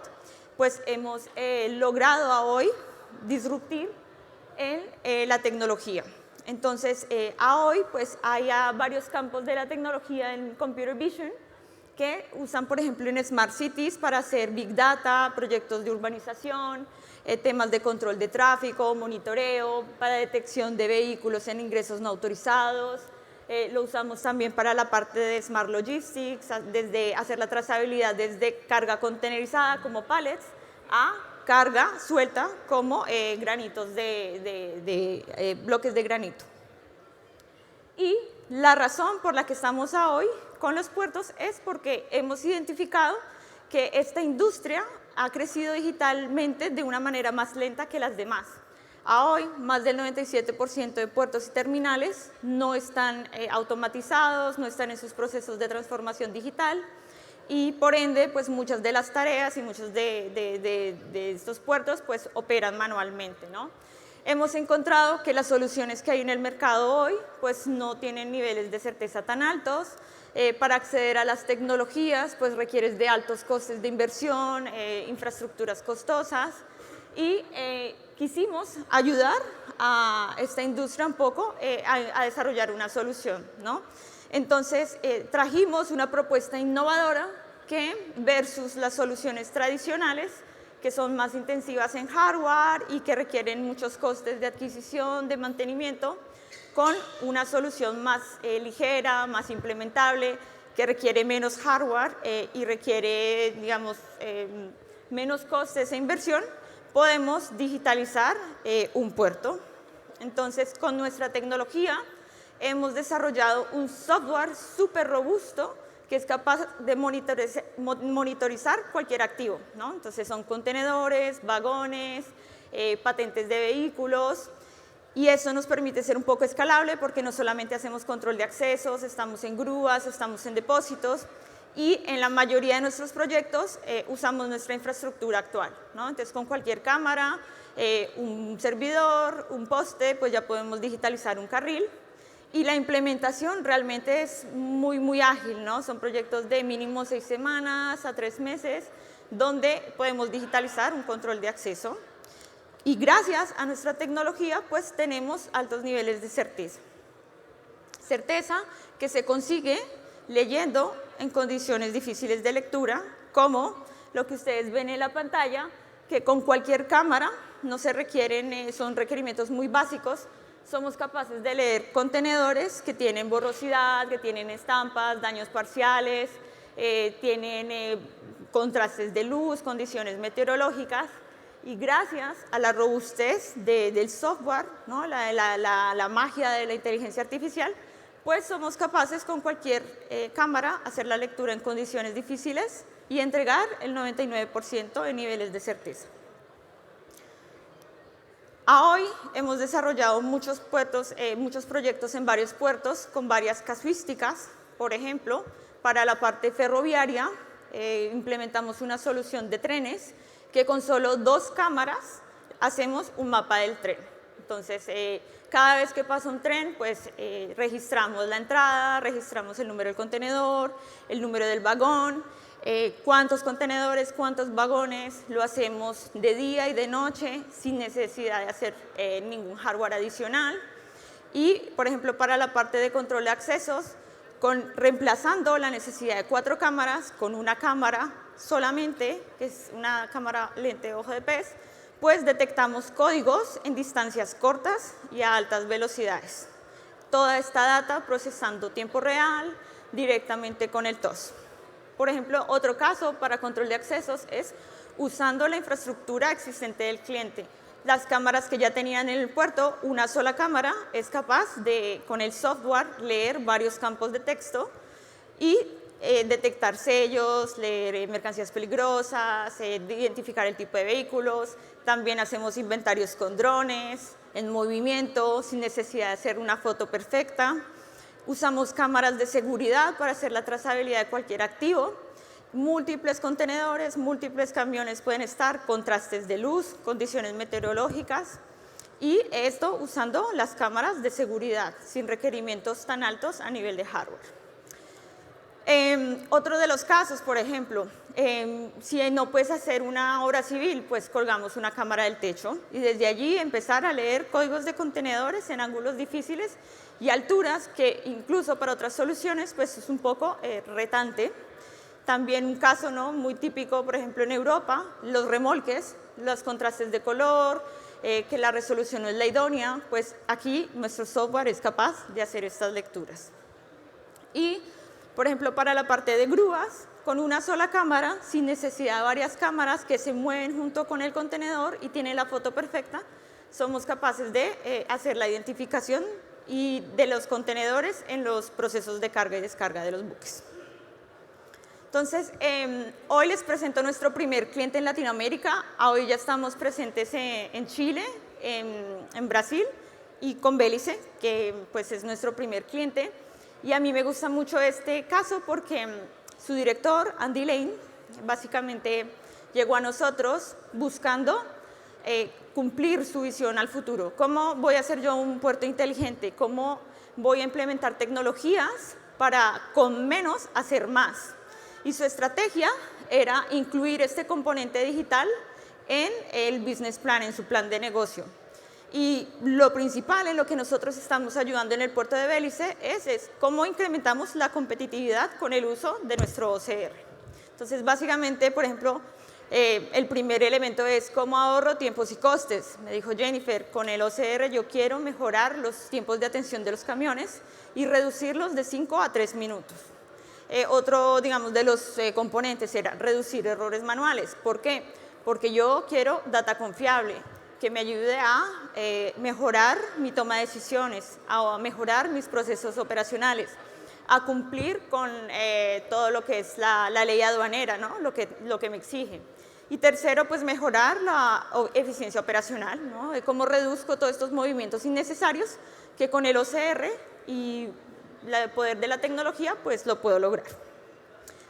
pues hemos logrado a hoy disruptir en la tecnología. Entonces, a hoy pues hay varios campos de la tecnología en Computer Vision que usan, por ejemplo, en Smart Cities para hacer Big Data, proyectos de urbanización, temas de control de tráfico, monitoreo, para detección de vehículos en ingresos no autorizados. Lo usamos también para la parte de Smart Logistics, desde hacer la trazabilidad desde carga contenerizada como pallets a carga suelta como granitos bloques de granito. Y la razón por la que estamos hoy con los puertos es porque hemos identificado que esta industria ha crecido digitalmente de una manera más lenta que las demás. A hoy, más del 97% de puertos y terminales no están automatizados, no están en sus procesos de transformación digital y por ende, pues muchas de las tareas y muchos de estos puertos pues operan manualmente, ¿no? Hemos encontrado que las soluciones que hay en el mercado hoy pues no tienen niveles de certeza tan altos. Para acceder a las tecnologías pues requieres de altos costes de inversión, infraestructuras costosas y quisimos ayudar a esta industria un poco a desarrollar una solución, ¿no? Entonces trajimos una propuesta innovadora que versus las soluciones tradicionales que son más intensivas en hardware y que requieren muchos costes de adquisición, de mantenimiento, con una solución más ligera, más implementable, que requiere menos hardware y requiere, digamos, menos costes e inversión, podemos digitalizar un puerto. Entonces, con nuestra tecnología hemos desarrollado un software súper robusto que es capaz de monitorizar cualquier activo, ¿no? Entonces son contenedores, vagones, patentes de vehículos y eso nos permite ser un poco escalable porque no solamente hacemos control de accesos, estamos en grúas, estamos en depósitos y en la mayoría de nuestros proyectos usamos nuestra infraestructura actual, ¿no? Entonces con cualquier cámara, un servidor, un poste, pues ya podemos digitalizar un carril. Y la implementación realmente es muy ágil, ¿no? Son proyectos de mínimo 6 semanas a 3 meses, donde podemos digitalizar un control de acceso. Y gracias a nuestra tecnología, pues tenemos altos niveles de certeza. Certeza que se consigue leyendo en condiciones difíciles de lectura, como lo que ustedes ven en la pantalla, que con cualquier cámara no se requieren, son requerimientos muy básicos. Somos capaces de leer contenedores que tienen borrosidad, que tienen estampas, daños parciales, tienen contrastes de luz, condiciones meteorológicas y gracias a la robustez del software, ¿no? la magia de la inteligencia artificial, pues somos capaces con cualquier cámara hacer la lectura en condiciones difíciles y entregar el 99% de niveles de certeza. A hoy hemos desarrollado muchos proyectos en varios puertos con varias casuísticas. Por ejemplo, para la parte ferroviaria implementamos una solución de trenes que con solo 2 cámaras hacemos un mapa del tren. Entonces, cada vez que pasa un tren, pues registramos la entrada, registramos el número del contenedor, el número del vagón, cuántos contenedores, cuántos vagones, lo hacemos de día y de noche sin necesidad de hacer ningún hardware adicional. Y, por ejemplo, para la parte de control de accesos, reemplazando la necesidad de 4 cámaras con una cámara solamente, que es una cámara lente ojo de pez, pues detectamos códigos en distancias cortas y a altas velocidades. Toda esta data procesando tiempo real directamente con el TOS. Por ejemplo, otro caso para control de accesos es usando la infraestructura existente del cliente. Las cámaras que ya tenían en el puerto, una sola cámara es capaz de, con el software, leer varios campos de texto y detectar sellos, leer mercancías peligrosas, identificar el tipo de vehículos. También hacemos inventarios con drones, en movimiento, sin necesidad de hacer una foto perfecta. Usamos cámaras de seguridad para hacer la trazabilidad de cualquier activo múltiples contenedores, múltiples camiones pueden estar, contrastes de luz, condiciones meteorológicas, y esto usando las cámaras de seguridad, sin requerimientos tan altos a nivel de hardware. Otro de los casos, por ejemplo, si no puedes hacer una obra civil, pues colgamos una cámara del techo y desde allí empezar a leer códigos de contenedores en ángulos difíciles y alturas que incluso para otras soluciones pues es un poco retante. También un caso, ¿no?, muy típico, por ejemplo, en Europa, los remolques, los contrastes de color, que la resolución no es la idónea, pues aquí nuestro software es capaz de hacer estas lecturas. Y, por ejemplo, para la parte de grúas, con una sola cámara, sin necesidad de varias cámaras que se mueven junto con el contenedor y tienen la foto perfecta, somos capaces de hacer la identificación y de los contenedores en los procesos de carga y descarga de los buques. Entonces, hoy les presento nuestro primer cliente en Latinoamérica. Hoy ya estamos presentes en Chile, en Brasil y con Bélice, que pues es nuestro primer cliente. Y a mí me gusta mucho este caso porque su director, Andy Lane, básicamente llegó a nosotros buscando cumplir su visión al futuro. ¿Cómo voy a hacer yo un puerto inteligente? ¿Cómo voy a implementar tecnologías para con menos hacer más? Y su estrategia era incluir este componente digital en el business plan, en su plan de negocio. Y lo principal en lo que nosotros estamos ayudando en el puerto de Bélice es cómo incrementamos la competitividad con el uso de nuestro OCR. Entonces, básicamente, por ejemplo, el primer elemento es cómo ahorro tiempos y costes. Me dijo Jennifer, con el OCR yo quiero mejorar los tiempos de atención de los camiones y reducirlos de 5 a 3 minutos. Otro, digamos, de los componentes era reducir errores manuales. ¿Por qué? Porque yo quiero data confiable que me ayude a mejorar mi toma de decisiones, a mejorar mis procesos operacionales, a cumplir con todo lo que es la ley aduanera, ¿no?, lo que me exige. Y tercero, pues mejorar la eficiencia operacional, ¿no?, de cómo reduzco todos estos movimientos innecesarios que con el OCR y el poder de la tecnología pues lo puedo lograr.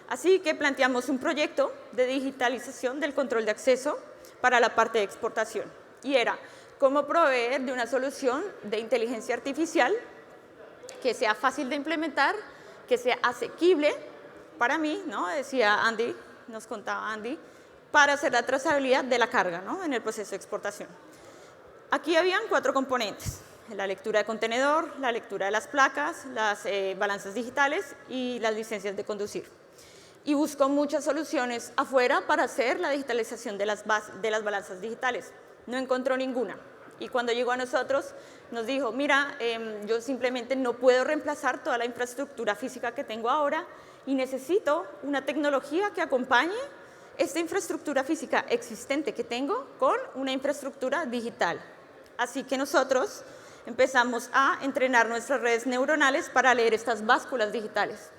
Así que planteamos un proyecto de digitalización del control de acceso para la parte de exportación y era cómo proveer de una solución de inteligencia artificial que sea fácil de implementar, que sea asequible para mí, ¿no?, decía Andy, nos contaba Andy, para hacer la trazabilidad de la carga, ¿no?, en el proceso de exportación. Aquí habían 4 componentes: la lectura de contenedor, la lectura de las placas, las balanzas digitales y las licencias de conducir. Y buscó muchas soluciones afuera para hacer la digitalización de las balanzas digitales. No encontró ninguna. Y cuando llegó a nosotros, nos dijo, mira, yo simplemente no puedo reemplazar toda la infraestructura física que tengo ahora y necesito una tecnología que acompañe esta infraestructura física existente que tengo con una infraestructura digital. Así que nosotros empezamos a entrenar nuestras redes neuronales para leer estas básculas digitales.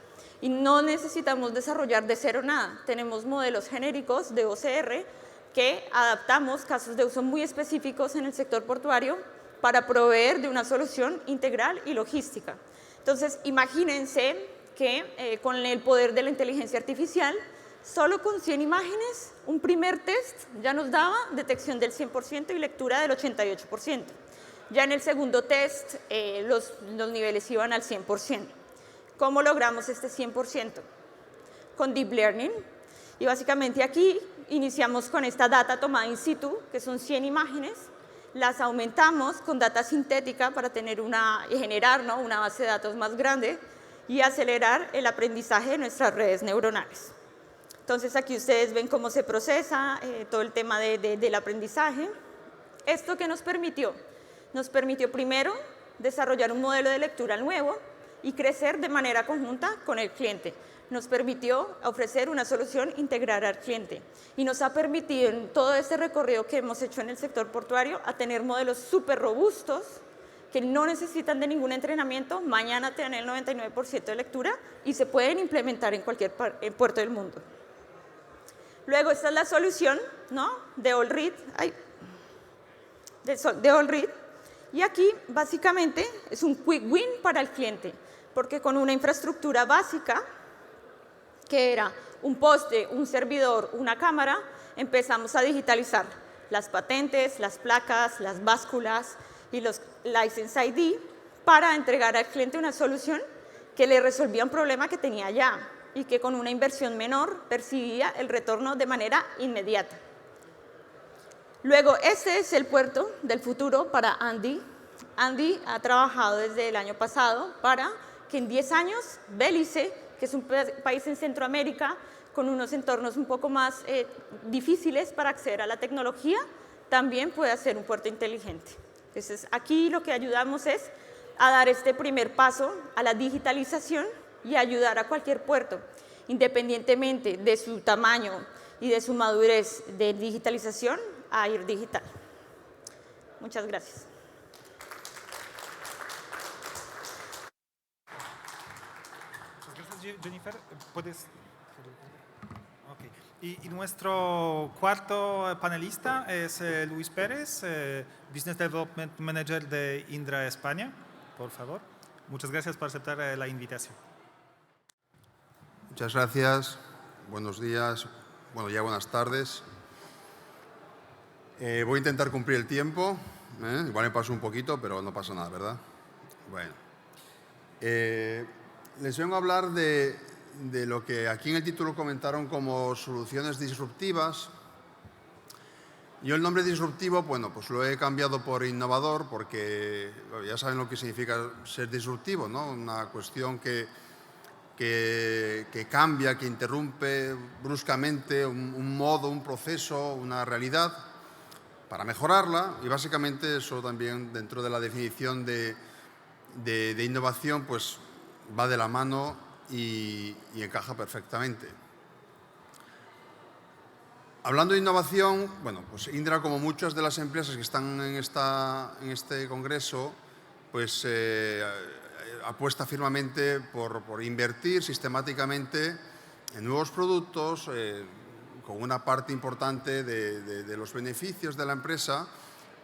Y no necesitamos desarrollar de cero nada. Tenemos modelos genéricos de OCR que adaptamos casos de uso muy específicos en el sector portuario para proveer de una solución integral y logística. Entonces, imagínense que con el poder de la inteligencia artificial, solo con 100 imágenes, un primer test ya nos daba detección del 100% y lectura del 88%. Ya en el segundo test, los niveles iban al 100%. ¿Cómo logramos este 100%? Con Deep Learning. Y básicamente aquí iniciamos con esta data tomada in situ, que son 100 imágenes, las aumentamos con data sintética para tener generar, ¿no?, una base de datos más grande y acelerar el aprendizaje de nuestras redes neuronales. Entonces aquí ustedes ven cómo se procesa todo el tema del aprendizaje. ¿Esto qué nos permitió? Nos permitió primero desarrollar un modelo de lectura nuevo y crecer de manera conjunta con el cliente. Nos permitió ofrecer una solución integral al cliente y nos ha permitido en todo este recorrido que hemos hecho en el sector portuario a tener modelos súper robustos que no necesitan de ningún entrenamiento, mañana te dan el 99% de lectura y se pueden implementar en cualquier puerto del mundo. Luego esta es la solución, ¿no?, de Allread, de Allread. Y aquí básicamente es un quick win para el cliente, porque con una infraestructura básica que era un poste, un servidor, una cámara, empezamos a digitalizar las patentes, las placas, las básculas y los License ID para entregar al cliente una solución que le resolvía un problema que tenía ya y que con una inversión menor percibía el retorno de manera inmediata. Luego, este es el puerto del futuro para Andy. Andy ha trabajado desde el año pasado para que en 10 años Belice, que es un país en Centroamérica con unos entornos un poco más difíciles para acceder a la tecnología, también pueda ser un puerto inteligente. Entonces, aquí lo que ayudamos es a dar este primer paso a la digitalización y ayudar a cualquier puerto, independientemente de su tamaño y de su madurez de digitalización, a ir digital. Muchas gracias. Gracias, Jennifer. ¿Puedes? Okay. Y nuestro cuarto panelista es Luis Pérez, Business Development Manager de Indra España. Por favor. Muchas gracias por aceptar la invitación. Muchas gracias. Buenos días. Bueno, ya buenas tardes. Voy a intentar cumplir el tiempo. Igual me paso un poquito, pero no pasa nada, ¿verdad? Bueno. Les vengo a hablar de lo que aquí en el título comentaron como soluciones disruptivas. Yo el nombre disruptivo, bueno, pues lo he cambiado por innovador porque bueno, ya saben lo que significa ser disruptivo, ¿no? Una cuestión que cambia, que interrumpe bruscamente un modo, un proceso, una realidad para mejorarla, y básicamente eso también dentro de la definición de innovación pues va de la mano y encaja perfectamente. Hablando de innovación, bueno, pues Indra, como muchas de las empresas que están en este congreso, pues apuesta firmemente por invertir sistemáticamente en nuevos productos, con una parte importante de los beneficios de la empresa,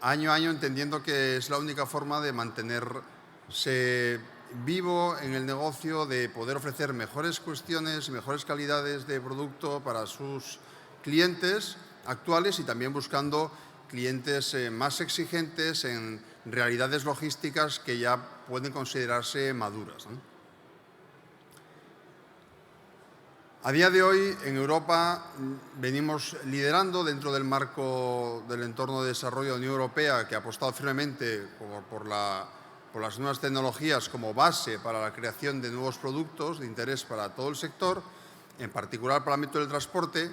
año a año, entendiendo que es la única forma de mantenerse vivo en el negocio, de poder ofrecer mejores cuestiones y mejores calidades de producto para sus clientes actuales y también buscando clientes más exigentes en realidades logísticas que ya pueden considerarse maduras, ¿no? A día de hoy, en Europa, venimos liderando dentro del marco del entorno de desarrollo de la Unión Europea, que ha apostado firmemente por las nuevas tecnologías como base para la creación de nuevos productos de interés para todo el sector, en particular para el ámbito del transporte.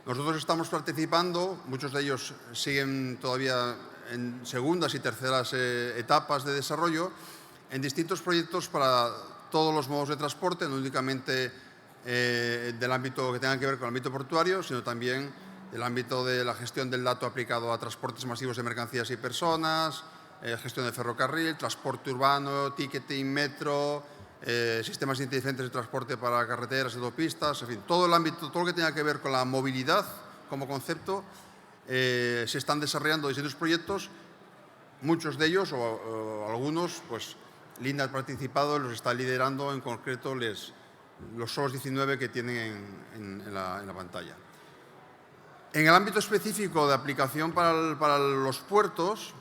Nosotros estamos participando, muchos de ellos siguen todavía en segundas y terceras etapas de desarrollo, en distintos proyectos para todos los modos de transporte, no únicamente del ámbito que tenga que ver con el ámbito portuario, sino también del ámbito de la gestión del dato aplicado a transportes masivos de mercancías y personas, gestión de ferrocarril, transporte urbano, ticketing, metro, sistemas inteligentes de transporte para carreteras, autopistas, en fin, todo el ámbito, todo lo que tenga que ver con la movilidad como concepto, se están desarrollando distintos proyectos, muchos de ellos o algunos, pues Linda ha participado, los está liderando, en concreto los SOS 19 que tienen en la pantalla. En el ámbito específico de aplicación para los puertos,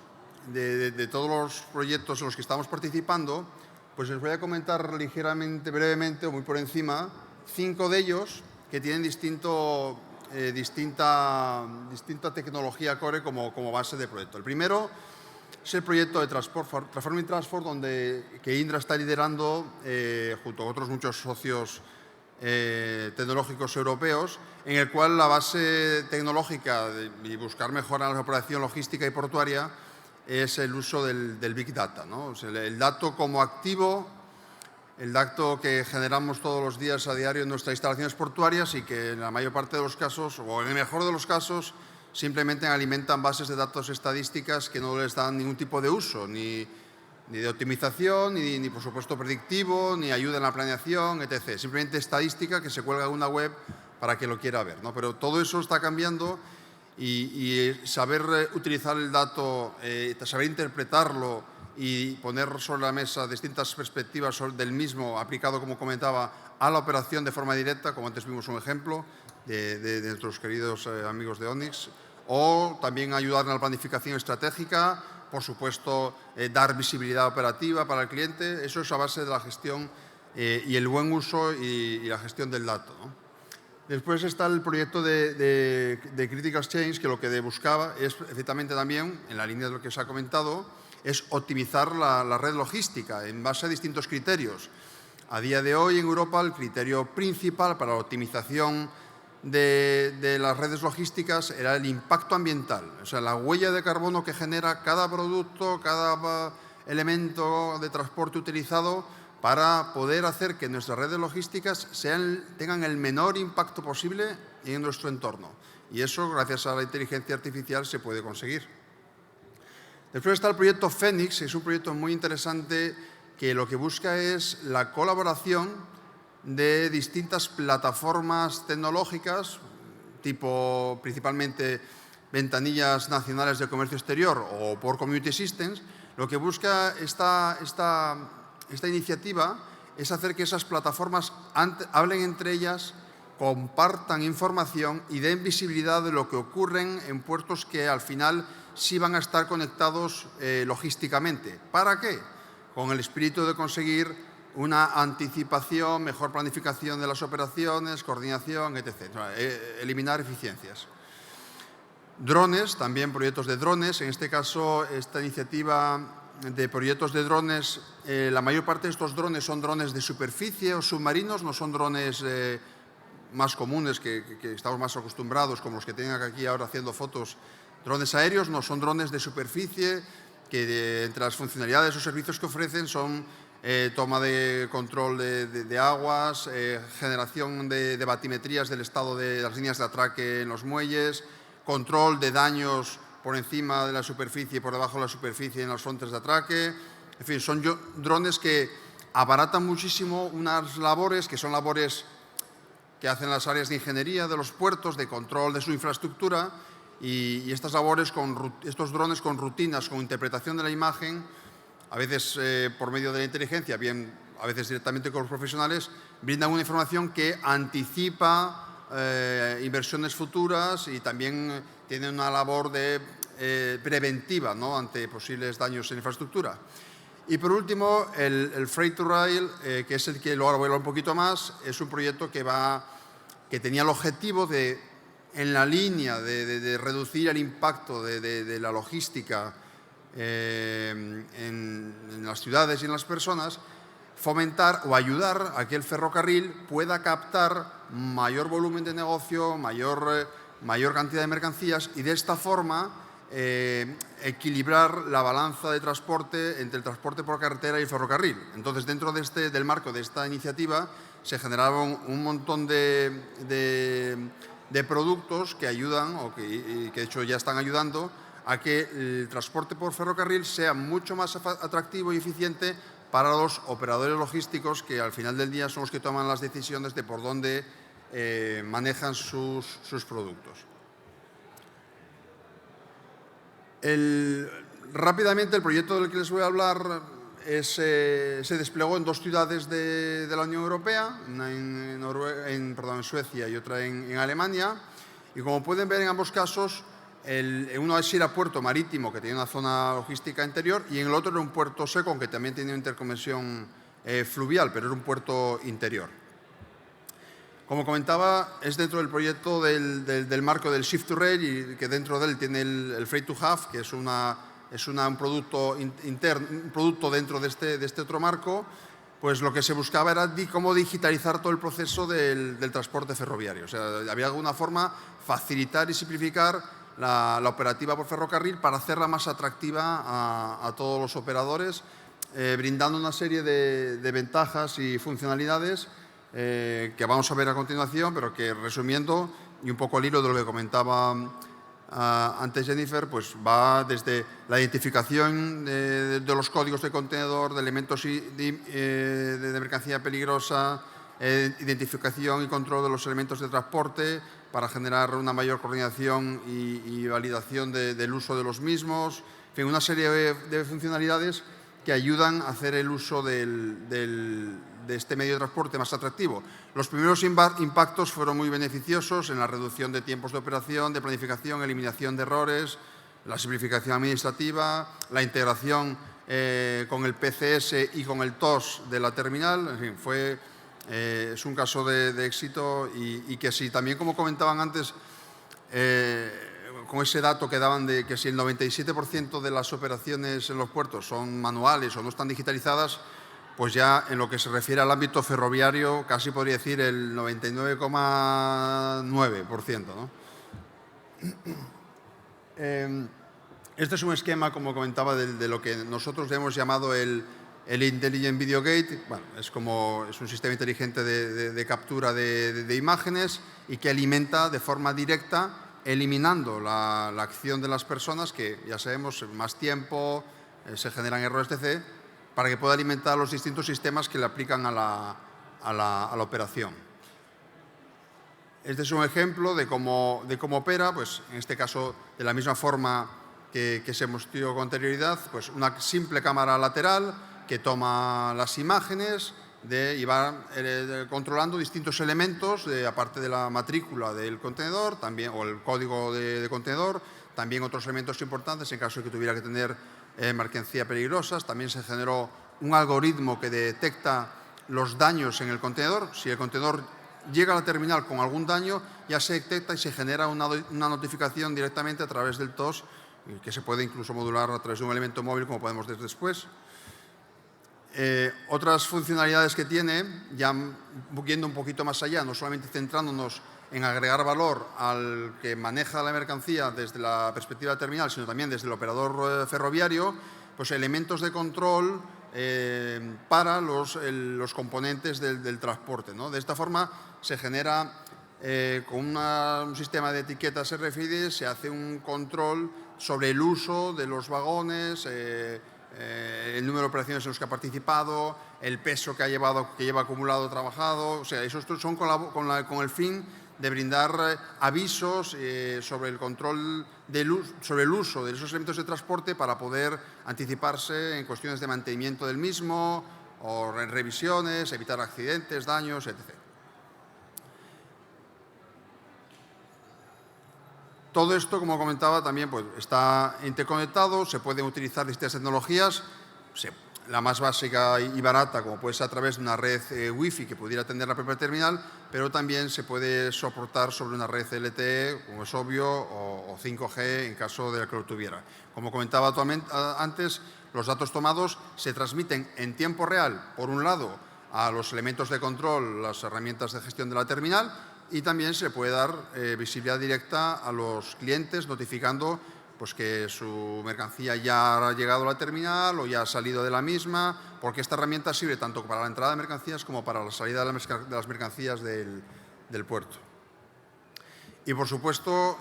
de todos los proyectos en los que estamos participando, pues les voy a comentar ligeramente, brevemente o muy por encima, 5 de ellos que tienen distinta tecnología core como base de proyecto. El primero es el proyecto de Transforming Transport, que Indra está liderando junto a otros muchos socios tecnológicos europeos, en el cual la base tecnológica y buscar mejorar la operación logística y portuaria es el uso del Big Data, ¿no? O sea, el dato como activo, el dato que generamos todos los días a diario en nuestras instalaciones portuarias y que en la mayor parte de los casos, o en el mejor de los casos, simplemente alimentan bases de datos estadísticas que no les dan ningún tipo de uso, ni de optimización, ni por supuesto predictivo, ni ayuda en la planeación, etc. Simplemente estadística que se cuelga en una web para que lo quiera ver, ¿no? Pero todo eso está cambiando y saber utilizar el dato, saber interpretarlo y poner sobre la mesa distintas perspectivas del mismo aplicado, como comentaba, a la operación de forma directa, como antes vimos un ejemplo de nuestros queridos amigos de Onyx, o también ayudar en la planificación estratégica, por supuesto, dar visibilidad operativa para el cliente. Eso es a base de la gestión y el buen uso y la gestión del dato, ¿no? Después está el proyecto de Critical Exchange, que lo que buscaba es, efectivamente también, en la línea de lo que se ha comentado, es optimizar la red logística en base a distintos criterios. A día de hoy, en Europa, el criterio principal para la optimización de las redes logísticas era el impacto ambiental, o sea, la huella de carbono que genera cada producto, cada elemento de transporte utilizado, para poder hacer que nuestras redes logísticas tengan el menor impacto posible en nuestro entorno. Y eso, gracias a la inteligencia artificial, se puede conseguir. Después está el proyecto Fénix, que es un proyecto muy interesante que lo que busca es la colaboración de distintas plataformas tecnológicas, tipo principalmente ventanillas nacionales de comercio exterior o por Community Systems. Lo que busca esta iniciativa es hacer que esas plataformas hablen entre ellas, compartan información y den visibilidad de lo que ocurre en puertos que al final sí van a estar conectados logísticamente. ¿Para qué? Con el espíritu de conseguir una anticipación, mejor planificación de las operaciones, coordinación, etc. Eliminar eficiencias. Drones, también proyectos de drones. En este caso, esta iniciativa de proyectos de drones, la mayor parte de estos drones son drones de superficie o submarinos, no son drones más comunes que estamos más acostumbrados, como los que tienen aquí ahora haciendo fotos. Drones aéreos no son drones de superficie, que entre las funcionalidades o servicios que ofrecen son toma de control de aguas, generación de batimetrías del estado de las líneas de atraque en los muelles, control de daños por encima de la superficie y por debajo de la superficie en las fuentes de atraque. En fin, son drones que abaratan muchísimo unas labores que son labores que hacen las áreas de ingeniería de los puertos, de control de su infraestructura, y estas labores, estos drones con rutinas, con interpretación de la imagen, a veces por medio de la inteligencia, bien a veces directamente con los profesionales, brindan una información que anticipa inversiones futuras y también tienen una labor preventiva, ¿no?, ante posibles daños en infraestructura. Y por último, el Freight to Rail, que es el que ahora voy a hablar un poquito más, es un proyecto que tenía el objetivo de, en la línea de reducir el impacto de la logística en las ciudades y en las personas, fomentar o ayudar a que el ferrocarril pueda captar mayor volumen de negocio, mayor cantidad de mercancías y de esta forma equilibrar la balanza de transporte entre el transporte por carretera y el ferrocarril. Entonces, dentro del marco de esta iniciativa se generaron un montón de productos que ayudan o que de hecho ya están ayudando a que el transporte por ferrocarril sea mucho más atractivo y eficiente para los operadores logísticos, que al final del día son los que toman las decisiones de por dónde manejan sus productos. Rápidamente, el proyecto del que les voy a hablar se desplegó en 2 ciudades de la Unión Europea, una en Suecia y otra en Alemania. Y como pueden ver, en ambos casos, uno era puerto marítimo, que tiene una zona logística interior, y en el otro era un puerto seco, que también tiene una interconexión fluvial, pero era un puerto interior. Como comentaba, es dentro del proyecto del marco del Shift to Rail, y que dentro de él tiene el Freight to Hub, que es un producto interno, un producto dentro de este otro marco. Pues lo que se buscaba era cómo digitalizar todo el proceso del transporte ferroviario. O sea, había alguna forma facilitar y simplificar la operativa por ferrocarril para hacerla más atractiva a todos los operadores, brindando una serie de ventajas y funcionalidades que vamos a ver a continuación, pero que, resumiendo, y un poco al hilo de lo que comentaba antes Jennifer, pues va desde la identificación de los códigos de contenedor, de elementos de mercancía peligrosa, identificación y control de los elementos de transporte para generar una mayor coordinación y validación del uso de los mismos. En fin, una serie de funcionalidades que ayudan a hacer el uso del de este medio de transporte más atractivo. Los primeros impactos fueron muy beneficiosos en la reducción de tiempos de operación, de planificación, eliminación de errores, la simplificación administrativa, la integración con el PCS y con el TOS de la terminal. En fin, es un caso de éxito y que sí, también como comentaban antes, con ese dato que daban de que si el 97% de las operaciones en los puertos son manuales o no están digitalizadas, pues ya en lo que se refiere al ámbito ferroviario casi podría decir el 99,9%, ¿no? Este es un esquema, como comentaba, de lo que nosotros hemos llamado el Intelligent Video Gate. Bueno, es un sistema inteligente de captura de imágenes y que alimenta de forma directa, eliminando la acción de las personas, que ya sabemos, más tiempo, se generan errores, etc., para que pueda alimentar los distintos sistemas que le aplican a la operación. Este es un ejemplo de cómo opera, pues en este caso de la misma forma que se mostró con anterioridad, pues una simple cámara lateral que toma las imágenes y va controlando distintos elementos, aparte de la matrícula del contenedor también, o el código de contenedor, también otros elementos importantes en caso de que tuviera que tener mercancía peligrosas. También se generó un algoritmo que detecta los daños en el contenedor. Si el contenedor llega a la terminal con algún daño, ya se detecta y se genera una notificación directamente a través del TOS, que se puede incluso modular a través de un elemento móvil, como podemos ver después. Otras funcionalidades que tiene, ya yendo un poquito más allá, no solamente centrándonos en agregar valor al que maneja la mercancía desde la perspectiva terminal, sino también desde el operador ferroviario, pues elementos de control para los componentes del transporte, ¿no? De esta forma se genera, con un sistema de etiquetas RFID, se hace un control sobre el uso de los vagones, el número de operaciones en los que ha participado, el peso que lleva acumulado trabajado. O sea, esos son con el fin de brindar avisos sobre el control sobre el uso de esos elementos de transporte para poder anticiparse en cuestiones de mantenimiento del mismo o en revisiones, evitar accidentes, daños, etc. Todo esto, como comentaba, también pues, está interconectado, se pueden utilizar distintas tecnologías, la más básica y barata, como puede ser a través de una red Wi-Fi que pudiera atender la propia terminal, pero también se puede soportar sobre una red LTE, como es obvio, o 5G en caso de que lo tuviera. Como comentaba antes, los datos tomados se transmiten en tiempo real, por un lado, a los elementos de control, las herramientas de gestión de la terminal, y también se puede dar visibilidad directa a los clientes notificando pues, que su mercancía ya ha llegado a la terminal o ya ha salido de la misma, porque esta herramienta sirve tanto para la entrada de mercancías como para la salida de las mercancías del puerto. Y, por supuesto,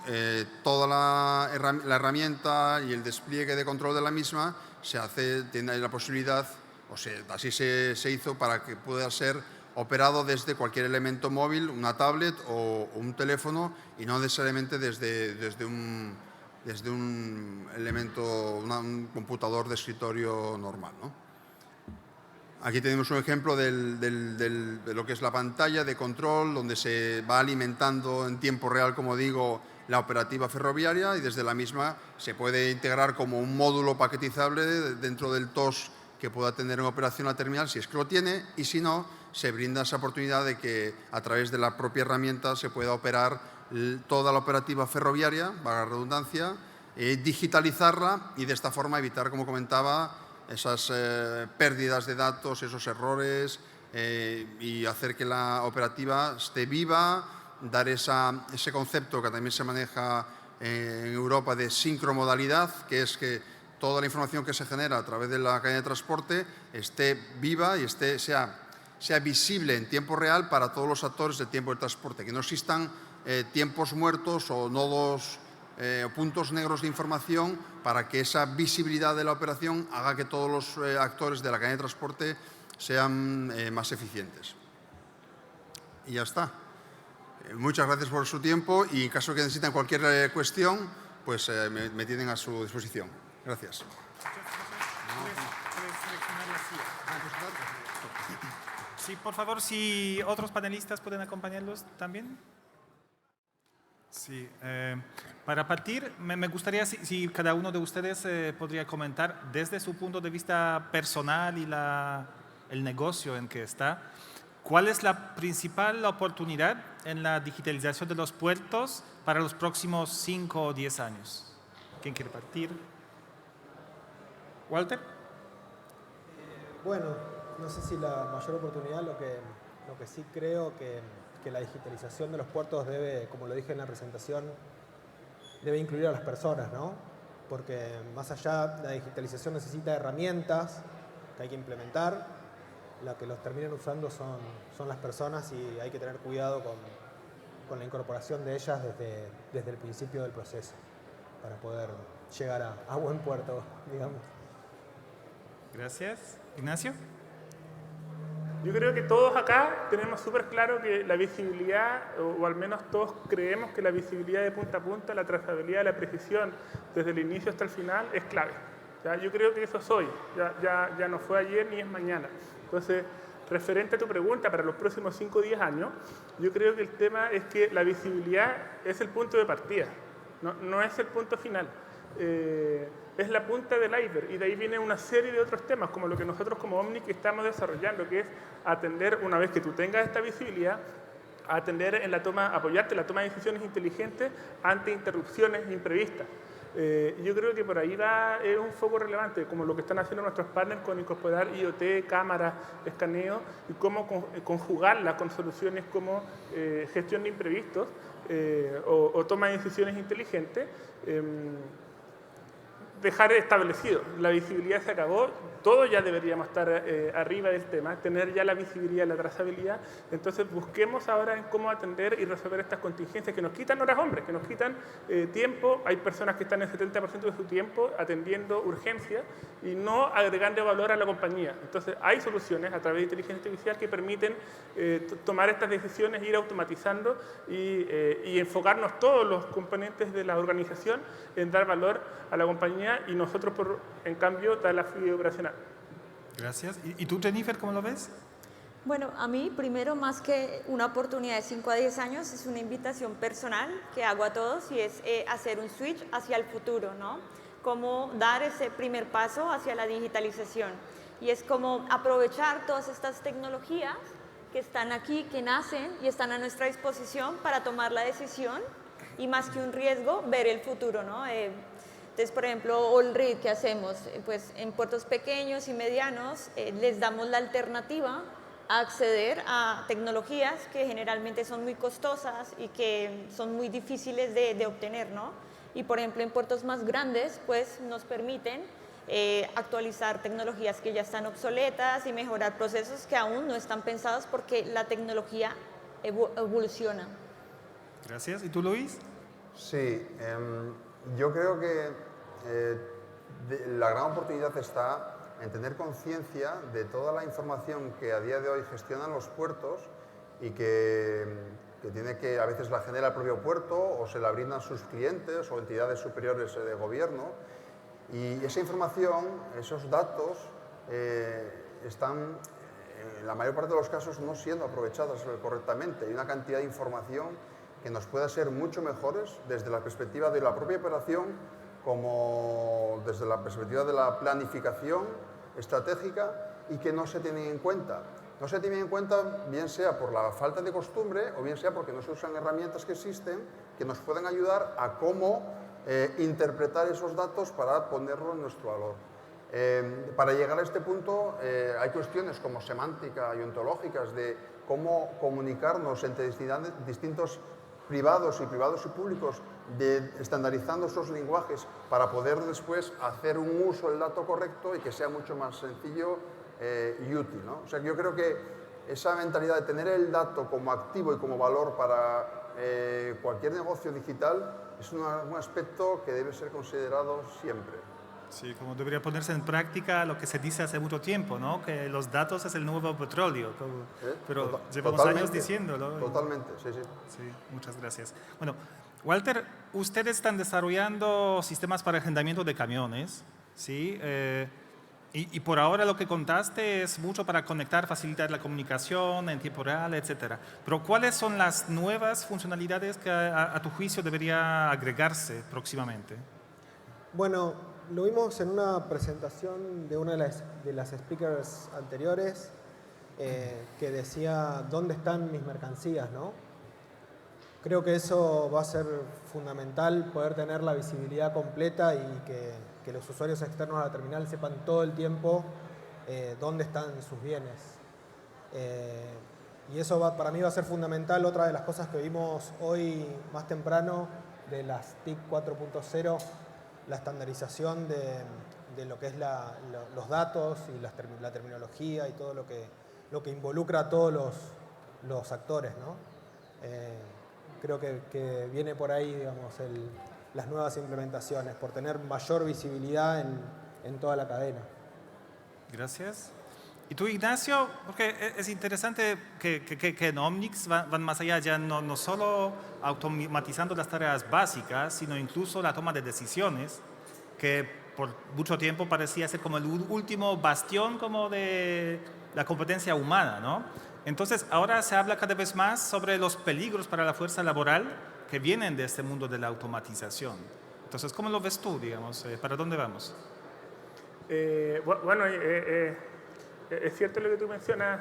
toda la herramienta y el despliegue de control de la misma tiene la posibilidad, así se hizo para que pueda ser operado desde cualquier elemento móvil, una tablet o un teléfono, y no necesariamente desde un elemento, un computador de escritorio normal, ¿no? Aquí tenemos un ejemplo de lo que es la pantalla de control, donde se va alimentando en tiempo real, como digo, la operativa ferroviaria, y desde la misma se puede integrar como un módulo paquetizable dentro del TOS que pueda tener en operación la terminal, si es que lo tiene, y si no, se brinda esa oportunidad de que a través de la propia herramienta se pueda operar toda la operativa ferroviaria, valga la redundancia, digitalizarla y de esta forma evitar, como comentaba, esas pérdidas de datos, esos errores, y hacer que la operativa esté viva, dar ese concepto que también se maneja en Europa de sincromodalidad, que es que toda la información que se genera a través de la cadena de transporte esté viva y sea visible en tiempo real para todos los actores del tiempo de transporte, que no existan tiempos muertos o nodos o puntos negros de información, para que esa visibilidad de la operación haga que todos los actores de la cadena de transporte sean más eficientes. Y ya está. Muchas gracias por su tiempo y en caso de que necesiten cualquier cuestión, pues me tienen a su disposición. Gracias. Sí, por favor, si otros panelistas pueden acompañarlos también. Sí, para partir, me gustaría si cada uno de ustedes podría comentar desde su punto de vista personal y el negocio en que está, ¿cuál es la principal oportunidad en la digitalización de los puertos para los próximos 5 o 10 años? ¿Quién quiere partir? ¿Walter? Bueno, no sé si la mayor oportunidad, lo que sí creo que la digitalización de los puertos debe, como lo dije en la presentación, debe incluir a las personas, ¿no? Porque más allá, la digitalización necesita herramientas que hay que implementar. La que los terminan usando son las personas y hay que tener cuidado con la incorporación de ellas desde el principio del proceso para poder llegar a buen puerto, digamos. Gracias. Ignacio. Yo creo que todos acá tenemos súper claro que la visibilidad, o al menos todos creemos que la visibilidad de punta a punta, la trazabilidad, la precisión, desde el inicio hasta el final, es clave. ¿Ya? Yo creo que eso es hoy, ya no fue ayer ni es mañana. Entonces, referente a tu pregunta, para los próximos 5 o 10 años, yo creo que el tema es que la visibilidad es el punto de partida, no es el punto final. Es la punta del iceberg y de ahí viene una serie de otros temas como lo que nosotros como Omnic estamos desarrollando, que es atender, una vez que tú tengas esta visibilidad, atender en la toma, apoyarte en la toma de decisiones inteligentes ante interrupciones imprevistas. Yo creo que por ahí va un foco relevante, como lo que están haciendo nuestros partners con incorporar IoT, cámaras, escaneo y cómo conjugarla con soluciones como gestión de imprevistos o toma de decisiones inteligentes. Dejar establecido, la visibilidad se acabó, todos ya deberíamos estar arriba del tema, tener ya la visibilidad, la trazabilidad, entonces busquemos ahora en cómo atender y resolver estas contingencias que nos quitan horas hombres, que nos quitan tiempo. Hay personas que están el 70% de su tiempo atendiendo urgencias y no agregando valor a la compañía. Entonces hay soluciones a través de inteligencia artificial que permiten tomar estas decisiones, ir automatizando y enfocarnos todos los componentes de la organización en dar valor a la compañía y nosotros, en cambio, dar la fluidez operacional. Gracias. ¿Y tú, Jennifer, cómo lo ves? Bueno, a mí, primero, más que una oportunidad de 5 a 10 años, es una invitación personal que hago a todos y es hacer un switch hacia el futuro, ¿no? Cómo dar ese primer paso hacia la digitalización. Y es como aprovechar todas estas tecnologías que están aquí, que nacen y están a nuestra disposición para tomar la decisión y, más que un riesgo, ver el futuro, ¿no? Entonces, por ejemplo, All Read, ¿qué hacemos? Pues en puertos pequeños y medianos les damos la alternativa a acceder a tecnologías que generalmente son muy costosas y que son muy difíciles de obtener, ¿no? Y, por ejemplo, en puertos más grandes, pues nos permiten actualizar tecnologías que ya están obsoletas y mejorar procesos que aún no están pensados porque la tecnología evoluciona. Gracias. ¿Y tú, Luis? Sí, yo creo que la gran oportunidad está en tener conciencia de toda la información que a día de hoy gestionan los puertos y que a veces la genera el propio puerto o se la brindan sus clientes o entidades superiores de gobierno. Y esa información, esos datos, están en la mayor parte de los casos no siendo aprovechados correctamente. Hay una cantidad de información que nos pueda ser mucho mejores desde la perspectiva de la propia operación como desde la perspectiva de la planificación estratégica y que no se tienen en cuenta. No se tienen en cuenta bien sea por la falta de costumbre o bien sea porque no se usan herramientas que existen que nos pueden ayudar a cómo interpretar esos datos para ponerlo en nuestro valor. Para llegar a este punto hay cuestiones como semántica y ontológicas de cómo comunicarnos entre distintos privados y públicos, estandarizando esos lenguajes para poder después hacer un uso del dato correcto y que sea mucho más sencillo y útil, ¿no? O sea, yo creo que esa mentalidad de tener el dato como activo y como valor para cualquier negocio digital es un aspecto que debe ser considerado siempre. Sí, como debería ponerse en práctica lo que se dice hace mucho tiempo, ¿no? Que los datos es el nuevo petróleo, pero llevamos años diciéndolo. Totalmente, sí, sí. Sí, muchas gracias. Bueno, Walter, ustedes están desarrollando sistemas para agendamiento de camiones, ¿sí? Y por ahora lo que contaste es mucho para conectar, facilitar la comunicación en tiempo real, etcétera. Pero ¿cuáles son las nuevas funcionalidades que a tu juicio debería agregarse próximamente? Bueno, lo vimos en una presentación de una de las speakers anteriores que decía ¿dónde están mis mercancías?, ¿no? Creo que eso va a ser fundamental, poder tener la visibilidad completa y que los usuarios externos a la terminal sepan todo el tiempo dónde están sus bienes. Y eso para mí va a ser fundamental. Otra de las cosas que vimos hoy más temprano de las TIC 4.0, la estandarización de lo que es los datos y la terminología y todo lo que involucra a todos los actores, ¿no? Creo que viene por ahí, digamos, las nuevas implementaciones, por tener mayor visibilidad en toda la cadena. Gracias. Y tú, Ignacio, porque es interesante que en Omnix van más allá, ya no solo automatizando las tareas básicas, sino incluso la toma de decisiones, que por mucho tiempo parecía ser como el último bastión como de la competencia humana, ¿no? Entonces, ahora se habla cada vez más sobre los peligros para la fuerza laboral que vienen de este mundo de la automatización. Entonces, ¿cómo lo ves tú, digamos? ¿Para dónde vamos? Bueno, es cierto lo que tú mencionas,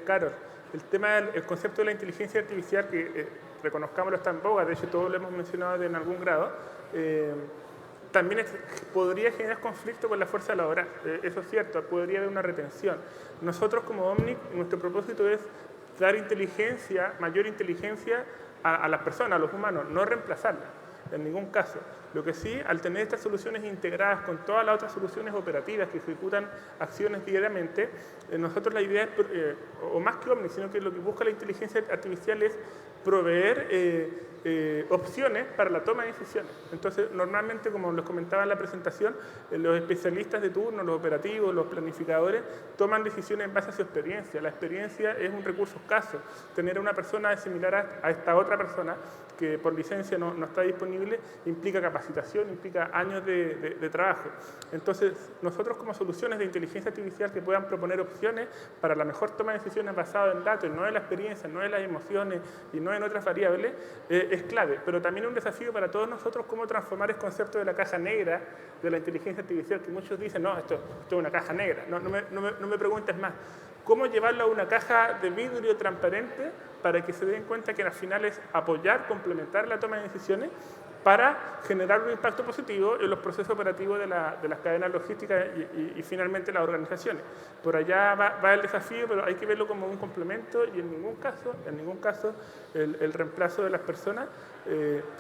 Carol. El concepto de la inteligencia artificial, que reconozcámoslo, está en boga, de hecho todos lo hemos mencionado en algún grado, también podría generar conflicto con la fuerza laboral. Eso es cierto, podría haber una retención. Nosotros como Omnic, nuestro propósito es dar inteligencia, mayor inteligencia a las personas, a los humanos, no reemplazarlas en ningún caso. Lo que sí, al tener estas soluciones integradas con todas las otras soluciones operativas que ejecutan acciones diariamente, nosotros la idea es, o más que Omnic, sino que lo que busca la inteligencia artificial es proveer opciones para la toma de decisiones. Entonces, normalmente, como les comentaba en la presentación, los especialistas de turno, los operativos, los planificadores, toman decisiones en base a su experiencia. La experiencia es un recurso escaso. Tener a una persona similar a esta otra persona, que por licencia no está disponible, implica capacitación, implica años de trabajo. Entonces, nosotros como soluciones de inteligencia artificial que puedan proponer opciones para la mejor toma de decisiones basada en datos, no en la experiencia, no en las emociones y no en otras variables, es clave. Pero también un desafío para todos nosotros cómo transformar el concepto de la caja negra de la inteligencia artificial, que muchos dicen, no, esto es una caja negra. No me preguntes más. ¿Cómo llevarlo a una caja de vidrio transparente para que se den cuenta que al final es apoyar, complementar la toma de decisiones para generar un impacto positivo en los procesos operativos de las cadenas logísticas y finalmente las organizaciones? Por allá va el desafío, pero hay que verlo como un complemento y en ningún caso el reemplazo de las personas.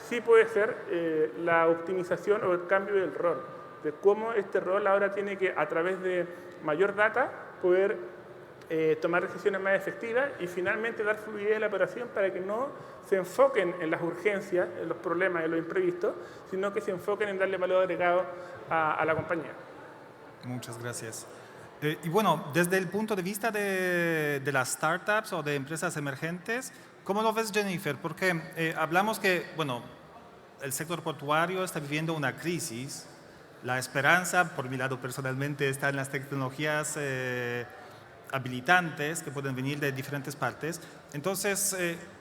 Sí puede ser la optimización o el cambio del rol, de cómo este rol ahora tiene que, a través de mayor data, poder tomar decisiones más efectivas y finalmente dar fluidez a la operación para que no se enfoquen en las urgencias, en los problemas, en los imprevistos, sino que se enfoquen en darle valor agregado a la compañía. Muchas gracias. Y bueno, desde el punto de vista de las startups o de empresas emergentes, ¿cómo lo ves, Jennifer? Porque hablamos que, bueno, el sector portuario está viviendo una crisis. La esperanza, por mi lado personalmente, está en las tecnologías habilitantes que pueden venir de diferentes partes. Entonces,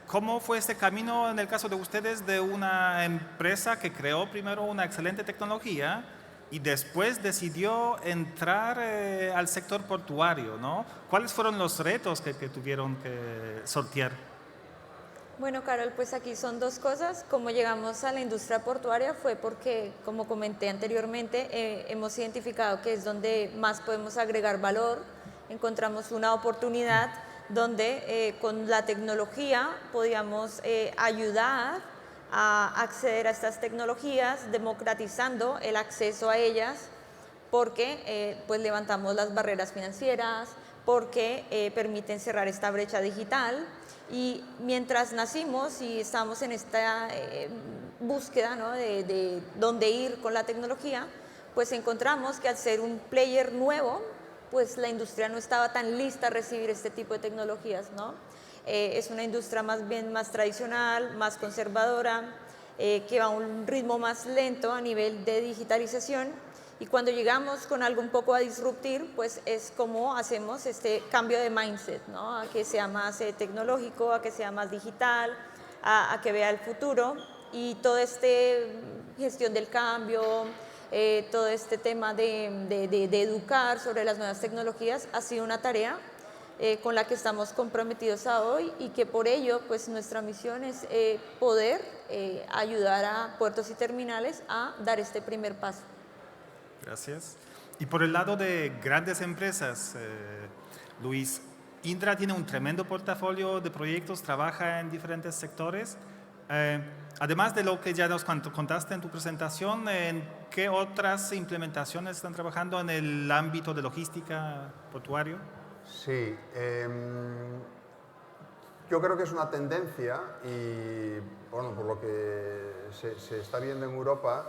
¿cómo fue este camino en el caso de ustedes de una empresa que creó primero una excelente tecnología y después decidió entrar al sector portuario, ¿no? ¿Cuáles fueron los retos que tuvieron que sortear? Bueno, Carol, pues aquí son dos cosas. Como llegamos a la industria portuaria fue porque, como comenté anteriormente, hemos identificado que es donde más podemos agregar valor. Encontramos una oportunidad donde con la tecnología podíamos ayudar a acceder a estas tecnologías, democratizando el acceso a ellas, porque pues levantamos las barreras financieras, porque permiten cerrar esta brecha digital. Y mientras nacimos y estamos en esta búsqueda, ¿no?, de dónde ir con la tecnología, pues encontramos que al ser un player nuevo, pues la industria no estaba tan lista a recibir este tipo de tecnologías, ¿no? Es una industria más bien más tradicional, más conservadora, que va a un ritmo más lento a nivel de digitalización Y cuando llegamos con algo un poco a disruptir, pues es como hacemos este cambio de mindset, ¿no? A que sea más tecnológico, a que sea más digital, a que vea el futuro. Y todo este gestión del cambio, todo este tema de educar sobre las nuevas tecnologías ha sido una tarea con la que estamos comprometidos a hoy y que por ello pues nuestra misión es poder ayudar a puertos y terminales a dar este primer paso. Gracias. Y por el lado de grandes empresas, Luis, Indra tiene un tremendo portafolio de proyectos, trabaja en diferentes sectores. Además de lo que ya nos contaste en tu presentación, ¿en qué otras implementaciones están trabajando en el ámbito de logística portuario? Sí, yo creo que es una tendencia y, bueno, por lo que se está viendo en Europa,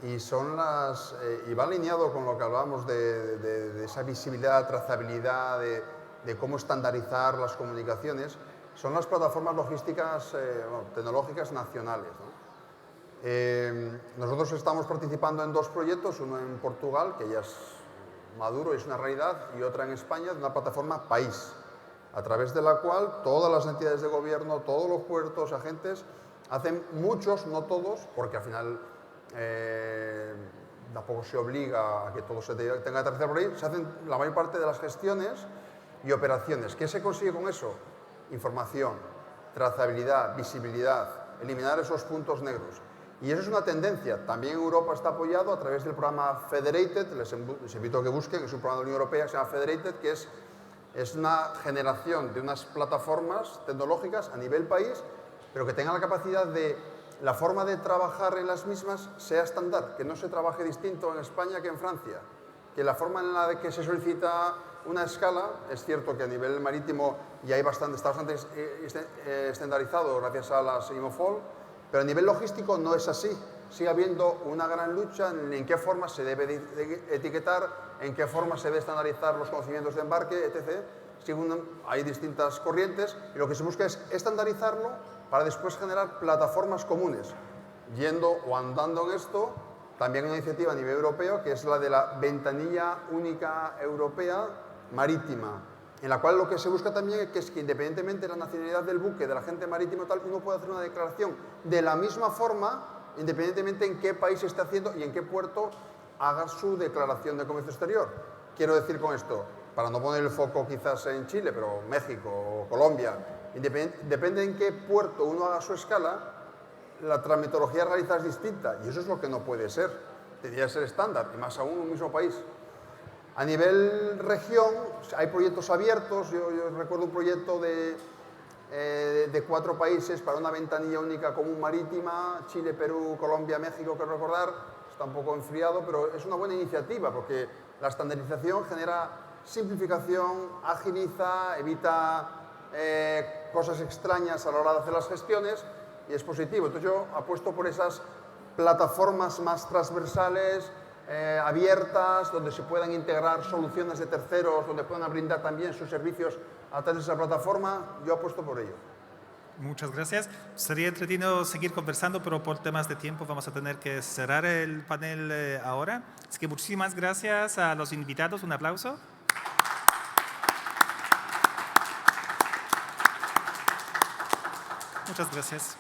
y y va alineado con lo que hablábamos de esa visibilidad, trazabilidad, de cómo estandarizar las comunicaciones, son las plataformas logísticas tecnológicas nacionales, ¿no? Nosotros estamos participando en 2 proyectos, uno en Portugal, que ya es maduro y es una realidad, y otra en España, de una plataforma país, a través de la cual todas las entidades de gobierno, todos los puertos, agentes, hacen muchos, no todos, porque al final tampoco se obliga a que todo se tenga que aterrizar por ahí, se hacen la mayor parte de las gestiones y operaciones. ¿Qué se consigue con eso? Información, trazabilidad, visibilidad, eliminar esos puntos negros. Y eso es una tendencia. También Europa está apoyado a través del programa Federated, les invito a que busquen, es un programa de la Unión Europea que se llama Federated, que es una generación de unas plataformas tecnológicas a nivel país, pero que tengan la capacidad de la forma de trabajar en las mismas sea estándar, que no se trabaje distinto en España que en Francia, que la forma en la que se solicita una escala, es cierto que a nivel marítimo ya está bastante estandarizado gracias a las IMOFOL, pero a nivel logístico no es así. Sigue habiendo una gran lucha en qué forma se debe etiquetar, en qué forma se debe estandarizar los conocimientos de embarque, etc. Hay distintas corrientes y lo que se busca es estandarizarlo para después generar plataformas comunes. Yendo o andando en esto, también hay una iniciativa a nivel europeo que es la de la ventanilla única europea marítima, en la cual lo que se busca también es que independientemente de la nacionalidad del buque, del agente marítimo tal, uno puede hacer una declaración de la misma forma, independientemente en qué país esté haciendo y en qué puerto haga su declaración de comercio exterior. Quiero decir con esto, para no poner el foco quizás en Chile, pero México o Colombia, depende en qué puerto uno haga su escala, la tramitología realizada es distinta y eso es lo que no puede ser. Debería ser estándar, y más aún en un mismo país. A nivel región, hay proyectos abiertos. Yo recuerdo un proyecto de 4 países para una ventanilla única común marítima, Chile, Perú, Colombia, México, quiero recordar. Está un poco enfriado, pero es una buena iniciativa porque la estandarización genera simplificación, agiliza, evita cosas extrañas a la hora de hacer las gestiones y es positivo. Entonces yo apuesto por esas plataformas más transversales, abiertas, donde se puedan integrar soluciones de terceros, donde puedan brindar también sus servicios a través de esa plataforma. Yo apuesto por ello. Muchas gracias. Sería entretenido seguir conversando, pero por temas de tiempo vamos a tener que cerrar el panel ahora. Así que muchísimas gracias a los invitados. Un aplauso. Muchas gracias.